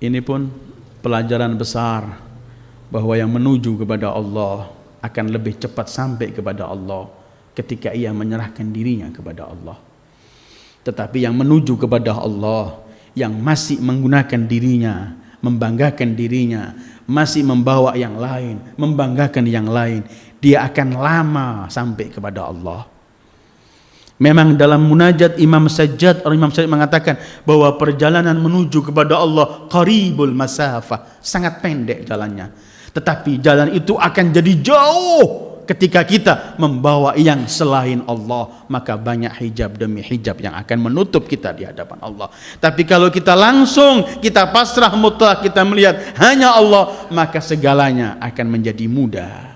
Ini pun pelajaran besar bahwa yang menuju kepada Allah akan lebih cepat sampai kepada Allah ketika ia menyerahkan dirinya kepada Allah. Tetapi yang menuju kepada Allah, yang masih menggunakan dirinya, membanggakan dirinya, masih membawa yang lain, membanggakan yang lain, dia akan lama sampai kepada Allah. Memang dalam munajat Imam Sajjad mengatakan bahwa perjalanan menuju kepada Allah qaribul masafah, sangat pendek jalannya. Tetapi jalan itu akan jadi jauh ketika kita membawa yang selain Allah, maka banyak hijab demi hijab yang akan menutup kita di hadapan Allah. Tapi kalau kita langsung, kita pasrah mutlak, kita melihat hanya Allah, maka segalanya akan menjadi mudah.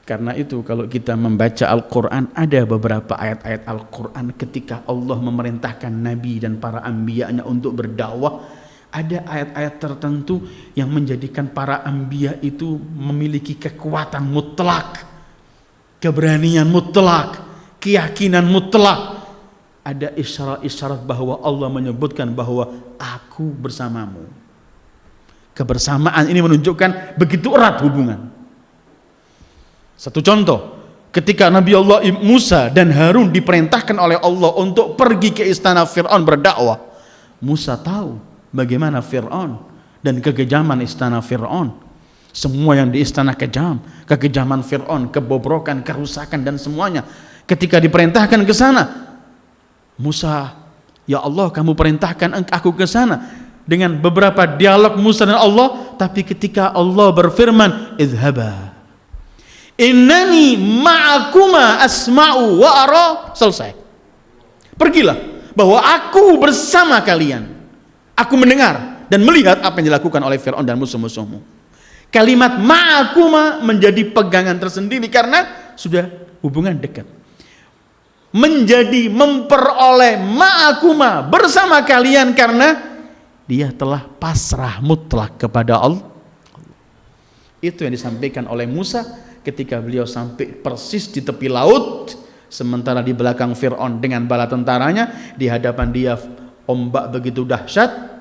Karena itu kalau kita membaca Al-Quran, ada beberapa ayat-ayat Al-Quran ketika Allah memerintahkan Nabi dan para anbiya'nya untuk berdakwah, ada ayat-ayat tertentu yang menjadikan para anbiya itu memiliki kekuatan mutlak, keberanian mutlak, keyakinan mutlak. Ada isyarat-isyarat bahwa Allah menyebutkan bahwa aku bersamamu. Kebersamaan ini menunjukkan begitu erat hubungan. Satu contoh, ketika Nabi Allah Musa dan Harun diperintahkan oleh Allah untuk pergi ke istana Fir'aun berdakwah, Musa tahu bagaimana Fir'aun dan kekejaman istana Fir'aun. Semua yang di istana kejam, kekejaman Fir'aun, kebobrokan, kerusakan dan semuanya. Ketika diperintahkan ke sana, Musa, ya Allah, kamu perintahkan aku ke sana. Dengan beberapa dialog Musa dan Allah, tapi ketika Allah berfirman, idhaba innani ma'akuma asma'u wa ara, selesai. Pergilah, bahwa aku bersama kalian. Aku mendengar dan melihat apa yang dilakukan oleh Fir'aun dan musuh-musuhmu. Kalimat ma'akuma menjadi pegangan tersendiri karena sudah hubungan dekat. Menjadi memperoleh ma'akuma, bersama kalian, karena dia telah pasrah mutlak kepada Allah. Itu yang disampaikan oleh Musa ketika beliau sampai persis di tepi laut, sementara di belakang Fir'aun dengan bala tentaranya, di hadapan dia ombak begitu dahsyat.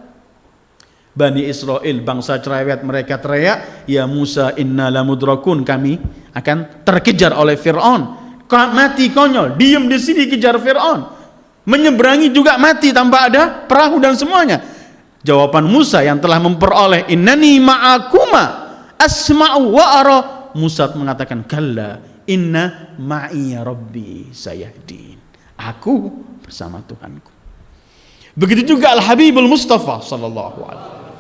Bani Israel, bangsa cerewet, mereka teriak, ya Musa inna lamudrakun, kami akan terkejar oleh Fir'aun. Mati konyol, diem di sini kejar Fir'aun, menyeberangi juga mati tanpa ada perahu dan semuanya. Jawaban Musa yang telah memperoleh innani ma'akuma asma'u wa ara, Musa mengatakan kalla inna ma'iya rabbi sayahdin, aku bersama Tuhanku. Begitu juga Al-Habibul Mustafa sallallahu alaihi wasallam,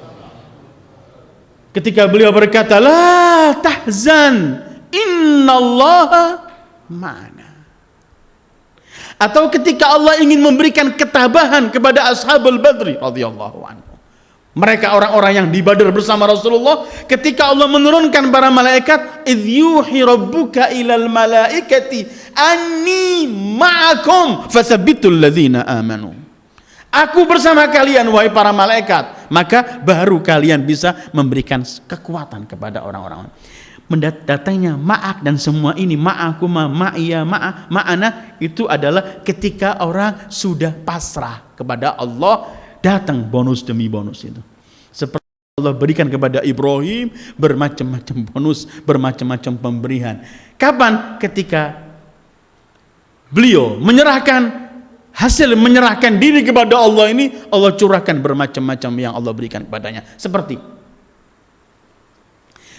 ketika beliau berkata la tahzan innallaha ma'ana. Atau ketika Allah ingin memberikan ketabahan kepada Ashabul Badri radhiyallahu anhu, mereka orang-orang yang di Badar bersama Rasulullah, ketika Allah menurunkan para malaikat, idh yuhi rabbuka ilal malaikati anni ma'akum fasabbitul ladzina amanu. Aku bersama kalian wahai para malaikat, maka baru kalian bisa memberikan kekuatan kepada orang-orang. Datangnya ma'ak dan semua ini ma'akuma, ma'iya, ma'ana itu adalah ketika orang sudah pasrah kepada Allah, datang bonus demi bonus itu. Seperti Allah berikan kepada Ibrahim bermacam-macam bonus, bermacam-macam pemberian. Kapan? Ketika beliau menyerahkan diri kepada Allah ini, Allah curahkan bermacam-macam yang Allah berikan kepadanya. Seperti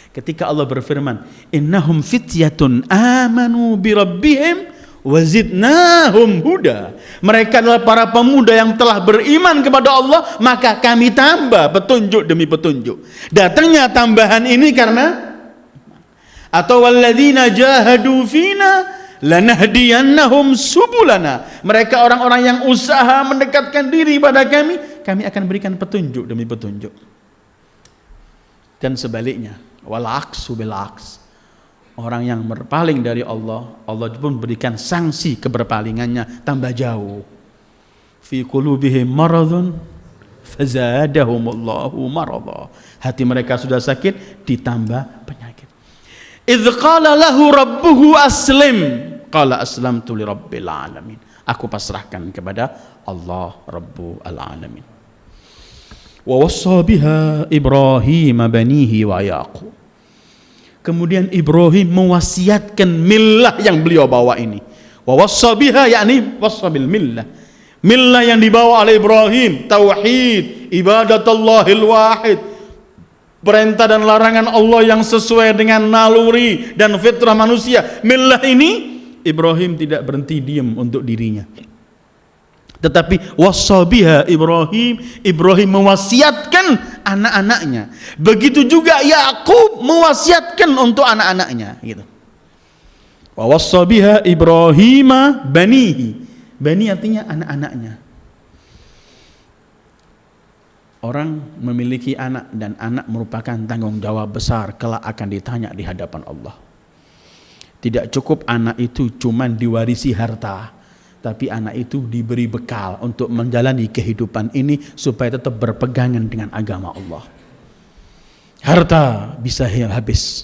ketika Allah berfirman, innahum fityatun amanu bi rabbihim wazidnahum huda. Mereka adalah para pemuda yang telah beriman kepada Allah, maka kami tambah petunjuk demi petunjuk. Datangnya tambahan ini karena atau walladzina jahadu fina lanahdiyannahum subulana. Mereka orang-orang yang usaha mendekatkan diri pada kami, kami akan berikan petunjuk demi petunjuk. Dan sebaliknya, wal aksu bil aks. Orang yang berpaling dari Allah, Allah pun berikan sanksi keberpalingannya tambah jauh. Fi qulubihim maradun fazadahumullahu marada. Hati mereka sudah sakit, ditambah penyakit. Idz qala lahu rabbuhu aslim, qala aslamtu li rabbil alamin. Aku pasrahkan kepada Allah Rabbul alamin. Wa wassa biha Ibrahim banihi wa Yaqub. Kemudian Ibrahim mewasiatkan millah yang beliau bawa ini. Wa wassa biha yakni wassa bil millah. Millah yang dibawa oleh Ibrahim, tauhid, ibadatullahil wahid. Perintah dan larangan Allah yang sesuai dengan naluri dan fitrah manusia. Millah ini Ibrahim tidak berhenti diam untuk dirinya. Tetapi wasabiha Ibrahim mewasiatkan anak-anaknya. Begitu juga Yakub mewasiatkan untuk anak-anaknya, gitu. Wa wasabiha Ibrahim banihi. Bani artinya anak-anaknya. Orang memiliki anak dan anak merupakan tanggung jawab besar kelak akan ditanya di hadapan Allah. Tidak cukup anak itu cuma diwarisi harta, tapi anak itu diberi bekal untuk menjalani kehidupan ini supaya tetap berpegangan dengan agama Allah. Harta bisa habis,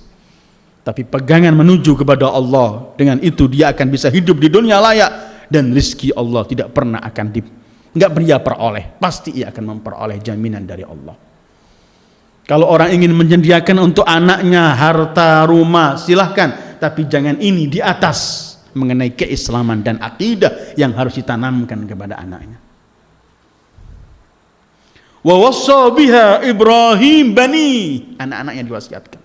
tapi pegangan menuju kepada Allah, dengan itu dia akan bisa hidup di dunia layak, dan rizki Allah tidak pernah akan nggak dia peroleh, pasti ia akan memperoleh jaminan dari Allah. Kalau orang ingin menyediakan untuk anaknya harta, rumah, silahkan, tapi jangan ini di atas mengenai keislaman dan akidah yang harus ditanamkan kepada anaknya. Wa wassa biha Ibrahim bani, anak-anaknya diwasiatkan.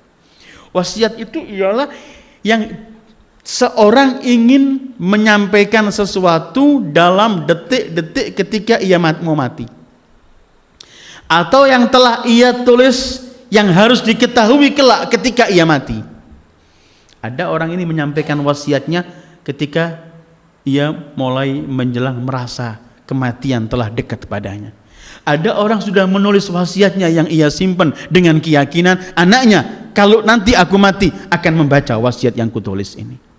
Wasiat itu ialah yang seorang ingin menyampaikan sesuatu dalam detik-detik ketika ia mau mati, atau yang telah ia tulis yang harus diketahui kelak ketika ia mati. Ada orang ini menyampaikan wasiatnya ketika ia mulai menjelang merasa kematian telah dekat padanya. Ada orang sudah menulis wasiatnya yang ia simpan dengan keyakinan anaknya, kalau nanti aku mati akan membaca wasiat yang kutulis ini.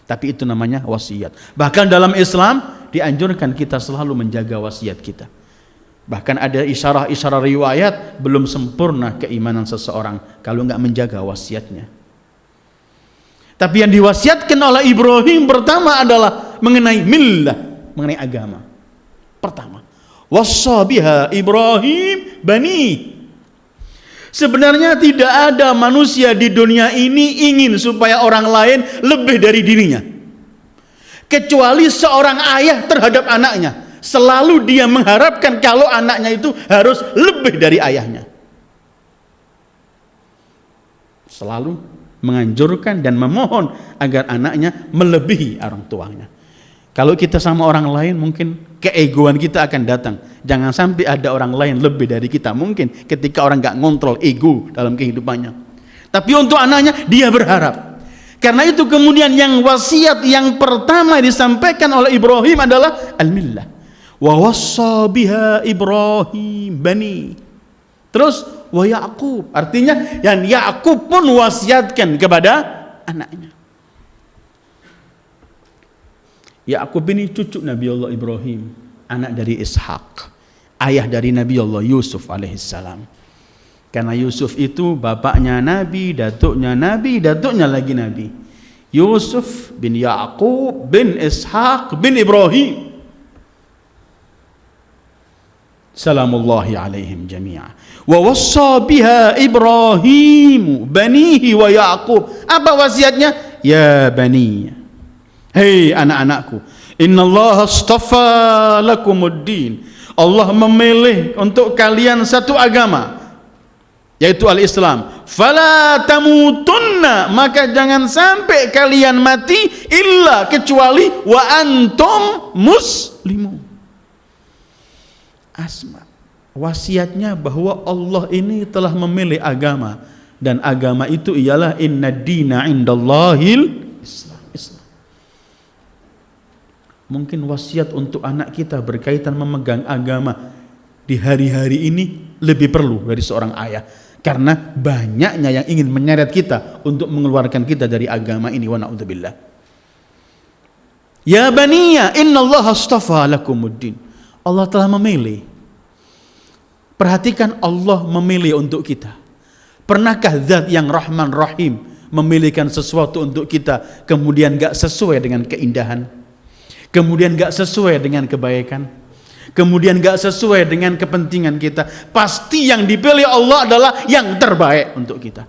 Tapi itu namanya wasiat. Bahkan dalam Islam dianjurkan kita selalu menjaga wasiat kita. Bahkan ada isyarah-isyarah riwayat belum sempurna keimanan seseorang kalau enggak menjaga wasiatnya. Tapi yang diwasiatkan oleh Ibrahim pertama adalah mengenai millah, mengenai agama. Pertama, wassa biha Ibrahim bani. Sebenarnya tidak ada manusia di dunia ini ingin supaya orang lain lebih dari dirinya, kecuali seorang ayah terhadap anaknya. Selalu dia mengharapkan kalau anaknya itu harus lebih dari ayahnya. Selalu menganjurkan dan memohon agar anaknya melebihi orang tuanya. Kalau kita sama orang lain mungkin keegoan kita akan datang. Jangan sampai ada orang lain lebih dari kita. Mungkin ketika orang gak ngontrol ego dalam kehidupannya. Tapi untuk anaknya dia berharap. Karena itu kemudian yang wasiat yang pertama disampaikan oleh Ibrahim adalah al-millah. Wa wassa biha Ibrahim bani. Terus wa Yaqub, artinya yang Yaqub pun wasiatkan kepada anaknya. Yakub ini cucu Nabi Allah Ibrahim, anak dari Ishak, ayah dari Nabi Allah Yusuf alaihissalam. Karena Yusuf itu bapaknya Nabi, datuknya lagi Nabi. Yusuf bin Yakub bin Ishak bin Ibrahim. Salamullahi alaihim jami'a. Wa wassa biha Ibrahim banihi wa Yakub. Apa wasiatnya? Ya bani, hei anak-anakku, innallaha astafa lakumuddin. Allah memilih untuk kalian satu agama, yaitu al-Islam. Fala tamutunna, maka jangan sampai kalian mati illa kecuali wa antum muslimun. Asma, wasiatnya bahwa Allah ini telah memilih agama, dan agama itu ialah inna dina indallahil Islam. Mungkin wasiat untuk anak kita berkaitan memegang agama di hari-hari ini lebih perlu dari seorang ayah, karena banyaknya yang ingin menyeret kita untuk mengeluarkan kita dari agama ini. Wa na'udzubillah. Ya baniya innallaha astafa lakumuddin. Allah telah memilih. Perhatikan, Allah memilih untuk kita. Pernahkah zat yang Rahman Rahim memilihkan sesuatu untuk kita kemudian gak sesuai dengan keindahan, kemudian gak sesuai dengan kebaikan, kemudian gak sesuai dengan kepentingan kita? Pasti yang dipilih Allah adalah yang terbaik untuk kita.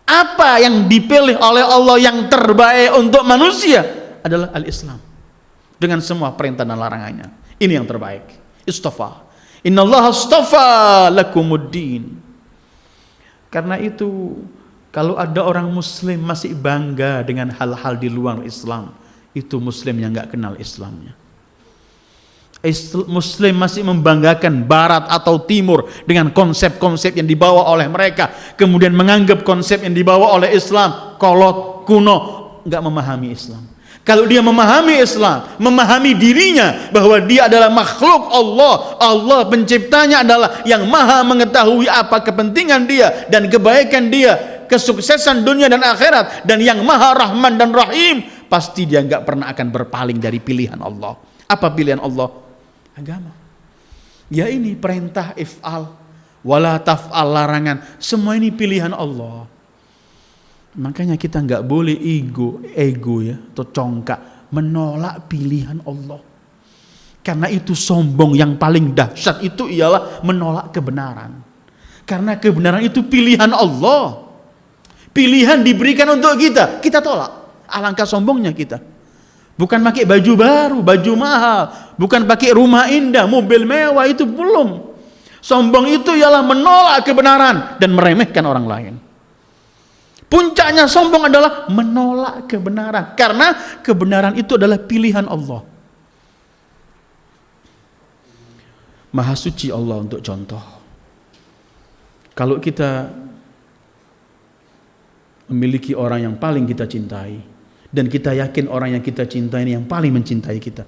Apa yang dipilih oleh Allah yang terbaik untuk manusia adalah al-Islam, dengan semua perintah dan larangannya. Ini yang terbaik. Istafa. Innallaha astafa lakumuddin. Karena itu, kalau ada orang muslim masih bangga dengan hal-hal di luar Islam, itu muslim yang gak kenal Islamnya. Muslim masih membanggakan barat atau timur dengan konsep-konsep yang dibawa oleh mereka, kemudian menganggap konsep yang dibawa oleh Islam kolot, kuno, gak memahami Islam. Kalau dia memahami Islam, memahami dirinya bahwa dia adalah makhluk Allah, Allah penciptanya adalah yang maha mengetahui apa kepentingan dia dan kebaikan dia, kesuksesan dunia dan akhirat, dan yang maha Rahman dan Rahim, pasti dia nggak pernah akan berpaling dari pilihan Allah. Apa pilihan Allah? Agama. Ya ini perintah if'al, wala taf'al, larangan. Semua ini pilihan Allah. Makanya kita nggak boleh ego ya, atau congkak menolak pilihan Allah. Karena itu sombong yang paling dahsyat itu ialah menolak kebenaran. Karena kebenaran itu pilihan Allah. Pilihan diberikan untuk kita, kita tolak. Alangkah sombongnya kita. Bukan pakai baju baru, baju mahal, bukan pakai rumah indah, mobil mewah, itu belum. Sombong itu ialah menolak kebenaran dan meremehkan orang lain. Puncaknya sombong adalah menolak kebenaran, karena kebenaran itu adalah pilihan Allah. Maha suci Allah untuk contoh. Kalau kita memiliki orang yang paling kita cintai, dan kita yakin orang yang kita cintai ini yang paling mencintai kita,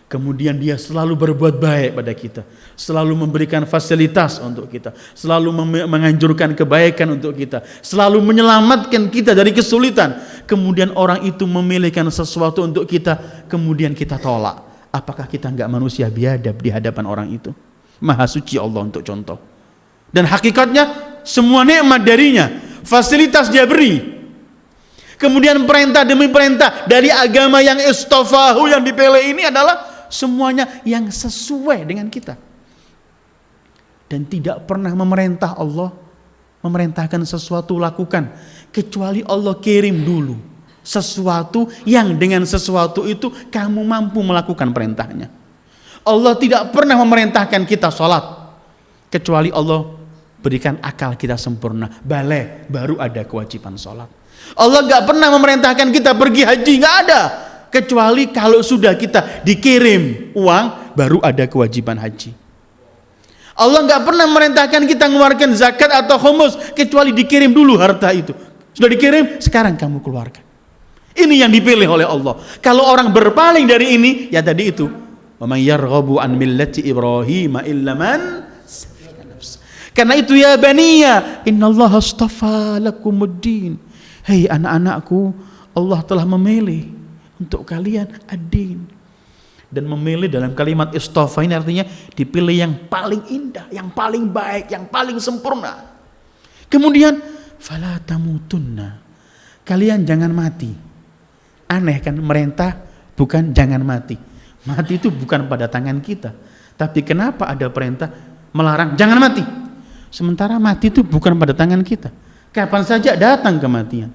kemudian dia selalu berbuat baik pada kita, selalu memberikan fasilitas untuk kita, selalu menganjurkan kebaikan untuk kita, selalu menyelamatkan kita dari kesulitan, kemudian orang itu memilihkan sesuatu untuk kita, kemudian kita tolak. Apakah kita enggak manusia biadab di hadapan orang itu? Maha suci Allah untuk contoh. Dan hakikatnya semua nikmat darinya, fasilitas dia beri. Kemudian perintah demi perintah dari agama yang istafahu, yang dipilih ini adalah semuanya yang sesuai dengan kita. Dan tidak pernah memerintah Allah memerintahkan sesuatu lakukan, kecuali Allah kirim dulu sesuatu yang dengan sesuatu itu kamu mampu melakukan perintahnya. Allah tidak pernah memerintahkan kita sholat, kecuali Allah berikan akal kita sempurna, balik baru ada kewajiban sholat. Allah gak pernah memerintahkan kita pergi haji, gak ada, kecuali kalau sudah kita dikirim uang baru ada kewajiban haji. Allah gak pernah memerintahkan kita mengeluarkan zakat atau khumus, kecuali dikirim dulu harta itu. Sudah dikirim, sekarang kamu keluarkan. Ini yang dipilih oleh Allah. Kalau orang berpaling dari ini, ya tadi itu, wa may yarghabu an millati Ibrahim illa man safiha nafs. Karena itu ya baniya innallaha astafa lakumuddin. Hei anak-anakku, Allah telah memilih untuk kalian ad-din. Dan memilih dalam kalimat istofa ini artinya dipilih yang paling indah, yang paling baik, yang paling sempurna. Kemudian fala tamutunna, kalian jangan mati. Aneh kan, merintah bukan jangan mati. Mati itu bukan pada tangan kita. Tapi kenapa ada perintah melarang jangan mati? Sementara mati itu bukan pada tangan kita. Kapan saja datang kematian.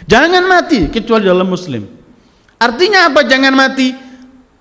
Jangan mati kecuali dalam muslim. Artinya apa jangan mati?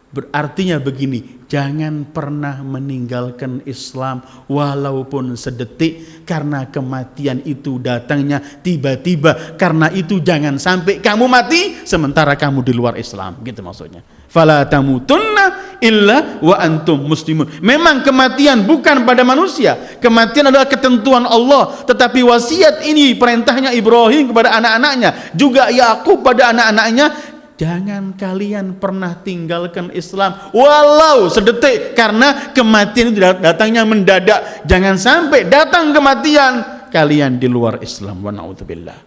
Berartinya begini, jangan pernah meninggalkan Islam walaupun sedetik, karena kematian itu datangnya tiba-tiba. Karena itu jangan sampai kamu mati sementara kamu di luar Islam, gitu maksudnya. Fala tamutunna illa wa antum muslimun. Memang kematian bukan pada manusia, kematian adalah ketentuan Allah. Tetapi wasiat ini, perintahnya Ibrahim kepada anak-anaknya, juga Yakub pada anak-anaknya, jangan kalian pernah tinggalkan Islam walau sedetik, karena kematian itu datangnya mendadak. Jangan sampai datang kematian kalian di luar Islam. Wa na'udzubillah.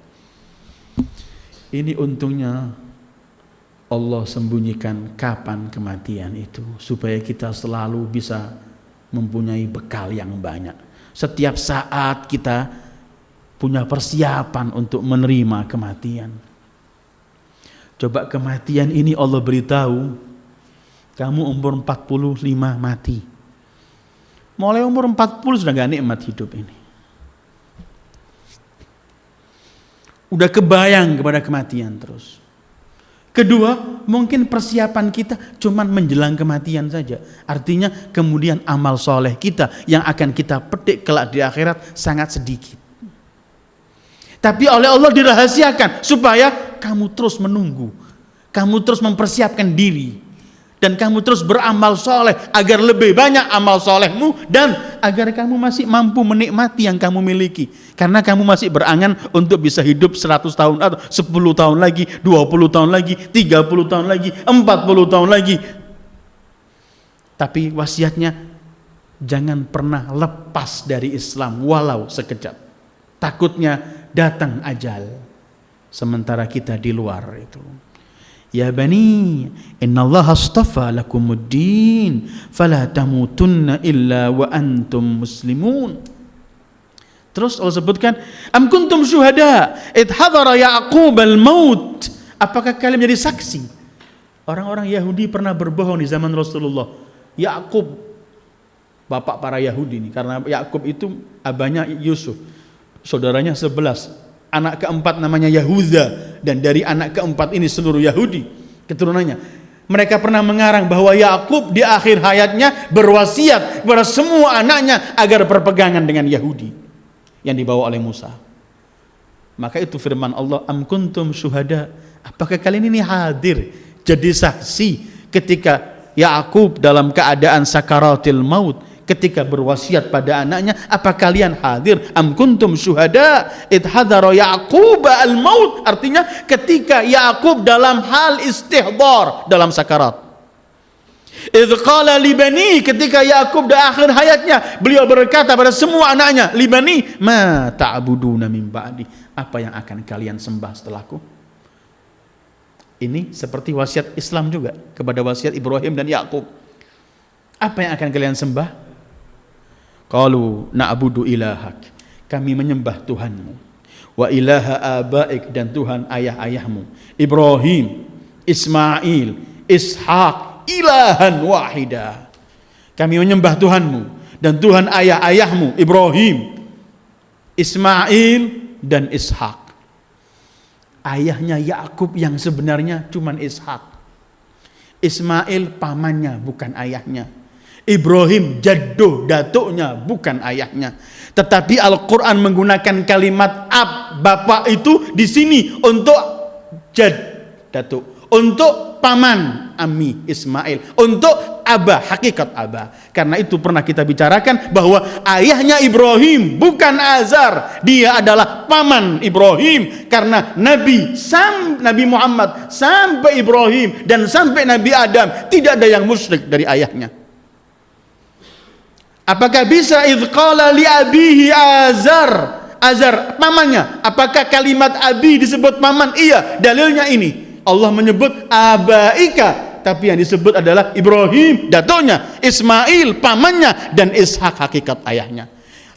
Ini untungnya Allah sembunyikan kapan kematian itu, supaya kita selalu bisa mempunyai bekal yang banyak. Setiap saat kita punya persiapan untuk menerima kematian. Coba kematian ini Allah beritahu, kamu umur 45 mati. Mulai umur 40 sudah gak nikmat hidup ini. Udah kebayang kepada kematian terus. Kedua, mungkin persiapan kita cuman menjelang kematian saja. Artinya kemudian amal soleh kita yang akan kita petik kelak di akhirat sangat sedikit. Tapi oleh Allah dirahasiakan supaya kamu terus menunggu, kamu terus mempersiapkan diri, dan kamu terus beramal soleh agar lebih banyak amal solehmu, dan agar kamu masih mampu menikmati yang kamu miliki. Karena kamu masih berangan untuk bisa hidup 100 tahun atau 10 tahun lagi, 20 tahun lagi, 30 tahun lagi, 40 tahun lagi. Tapi wasiatnya, jangan pernah lepas dari Islam walau sekejap. Takutnya datang ajal sementara kita di luar itu. Ya bani, innallaha astafa lakumuddin fala tamutunna illa wa antum muslimun. Terus Allah sebutkan, am kuntum syuhada id hadara Ya'qub al-maut. Apakah kalian menjadi saksi? Orang-orang Yahudi pernah berbohong di zaman Rasulullah. Ya'qub, bapak para Yahudi ini, karena Ya'qub itu abahnya Yusuf, saudaranya 11. Anak keempat namanya Yahuda, dan dari anak keempat ini seluruh Yahudi keturunannya. Mereka pernah mengarang bahwa Yakub di akhir hayatnya berwasiat kepada semua anaknya agar berpegangan dengan Yahudi yang dibawa oleh Musa. Maka itu firman Allah, am kuntum syuhada, apakah kalian ini hadir jadi saksi ketika Yakub dalam keadaan sakaratil maut, ketika berwasiat pada anaknya? Apa kalian hadir? Am kuntum syuhada id hadara Ya'qub al-maut, artinya ketika Yakub dalam hal istihdar, dalam sakarat. Idz qala li bani, ketika Yakub di akhir hayatnya beliau berkata pada semua anaknya, li bani ma ta'buduna min ba'di, apa yang akan kalian sembah setelahku? Ini seperti wasiat Islam juga kepada wasiat Ibrahim dan Yakub. Apa yang akan kalian sembah? Qalu na'budu ilahak, kami menyembah Tuhanmu, wa ilaha abaik, dan Tuhan ayah-ayahmu, Ibrahim, Ismail, Ishak, ilahan wahida. Kami menyembah Tuhanmu dan Tuhan ayah-ayahmu, Ibrahim, Ismail, dan Ishak. Ayahnya Yakub yang sebenarnya cuman Ishak. Ismail pamannya, bukan ayahnya. Ibrahim jadduh, datuknya, bukan ayahnya. Tetapi Al-Quran menggunakan kalimat ab, bapak itu di sini untuk jad, datuk, untuk paman, Ami Ismail, untuk abah, hakikat abah. Karena itu pernah kita bicarakan bahwa ayahnya Ibrahim bukan Azar, dia adalah paman Ibrahim. Karena Nabi Muhammad sampai Ibrahim dan sampai Nabi Adam tidak ada yang musyrik dari ayahnya. Apakah bisa idz qala li abihi Azar, pamannya? Apakah kalimat abi disebut paman? Iya, dalilnya ini. Allah menyebut abaika, tapi yang disebut adalah Ibrahim, datuknya, Ismail, pamannya, dan Ishak, hakikat ayahnya.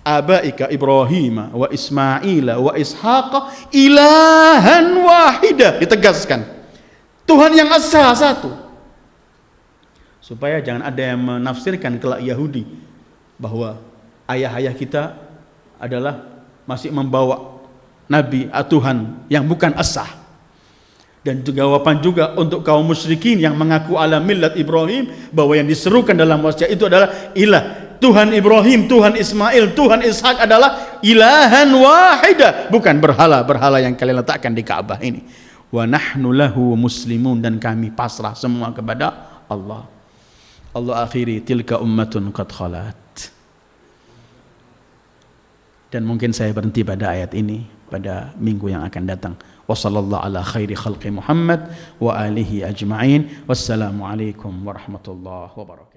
Abaika Ibrahim wa Ismail wa Ishaq ilahan wahida, ditegaskan Tuhan yang esa satu, supaya jangan ada yang menafsirkan kelak Yahudi bahwa ayah-ayah kita adalah masih membawa Nabi Tuhan yang bukan esa. Dan juga jawaban juga untuk kaum musyrikin yang mengaku ala millat Ibrahim, bahwa yang diserukan dalam wasiat itu adalah ilah. Tuhan Ibrahim, Tuhan Ismail, Tuhan Ishak adalah ilahan wahida, bukan berhala-berhala yang kalian letakkan di Ka'bah ini. Wa nahnu lahu muslimun, dan kami pasrah semua kepada Allah. Allah akhiri tilka ummatun qad khalat. Dan mungkin saya berhenti pada ayat ini pada minggu yang akan datang. Wassallallahu ala khairi khalqi Muhammad wa alihi ajma'in. Wassalamu alaikum warahmatullahi wabarakatuh.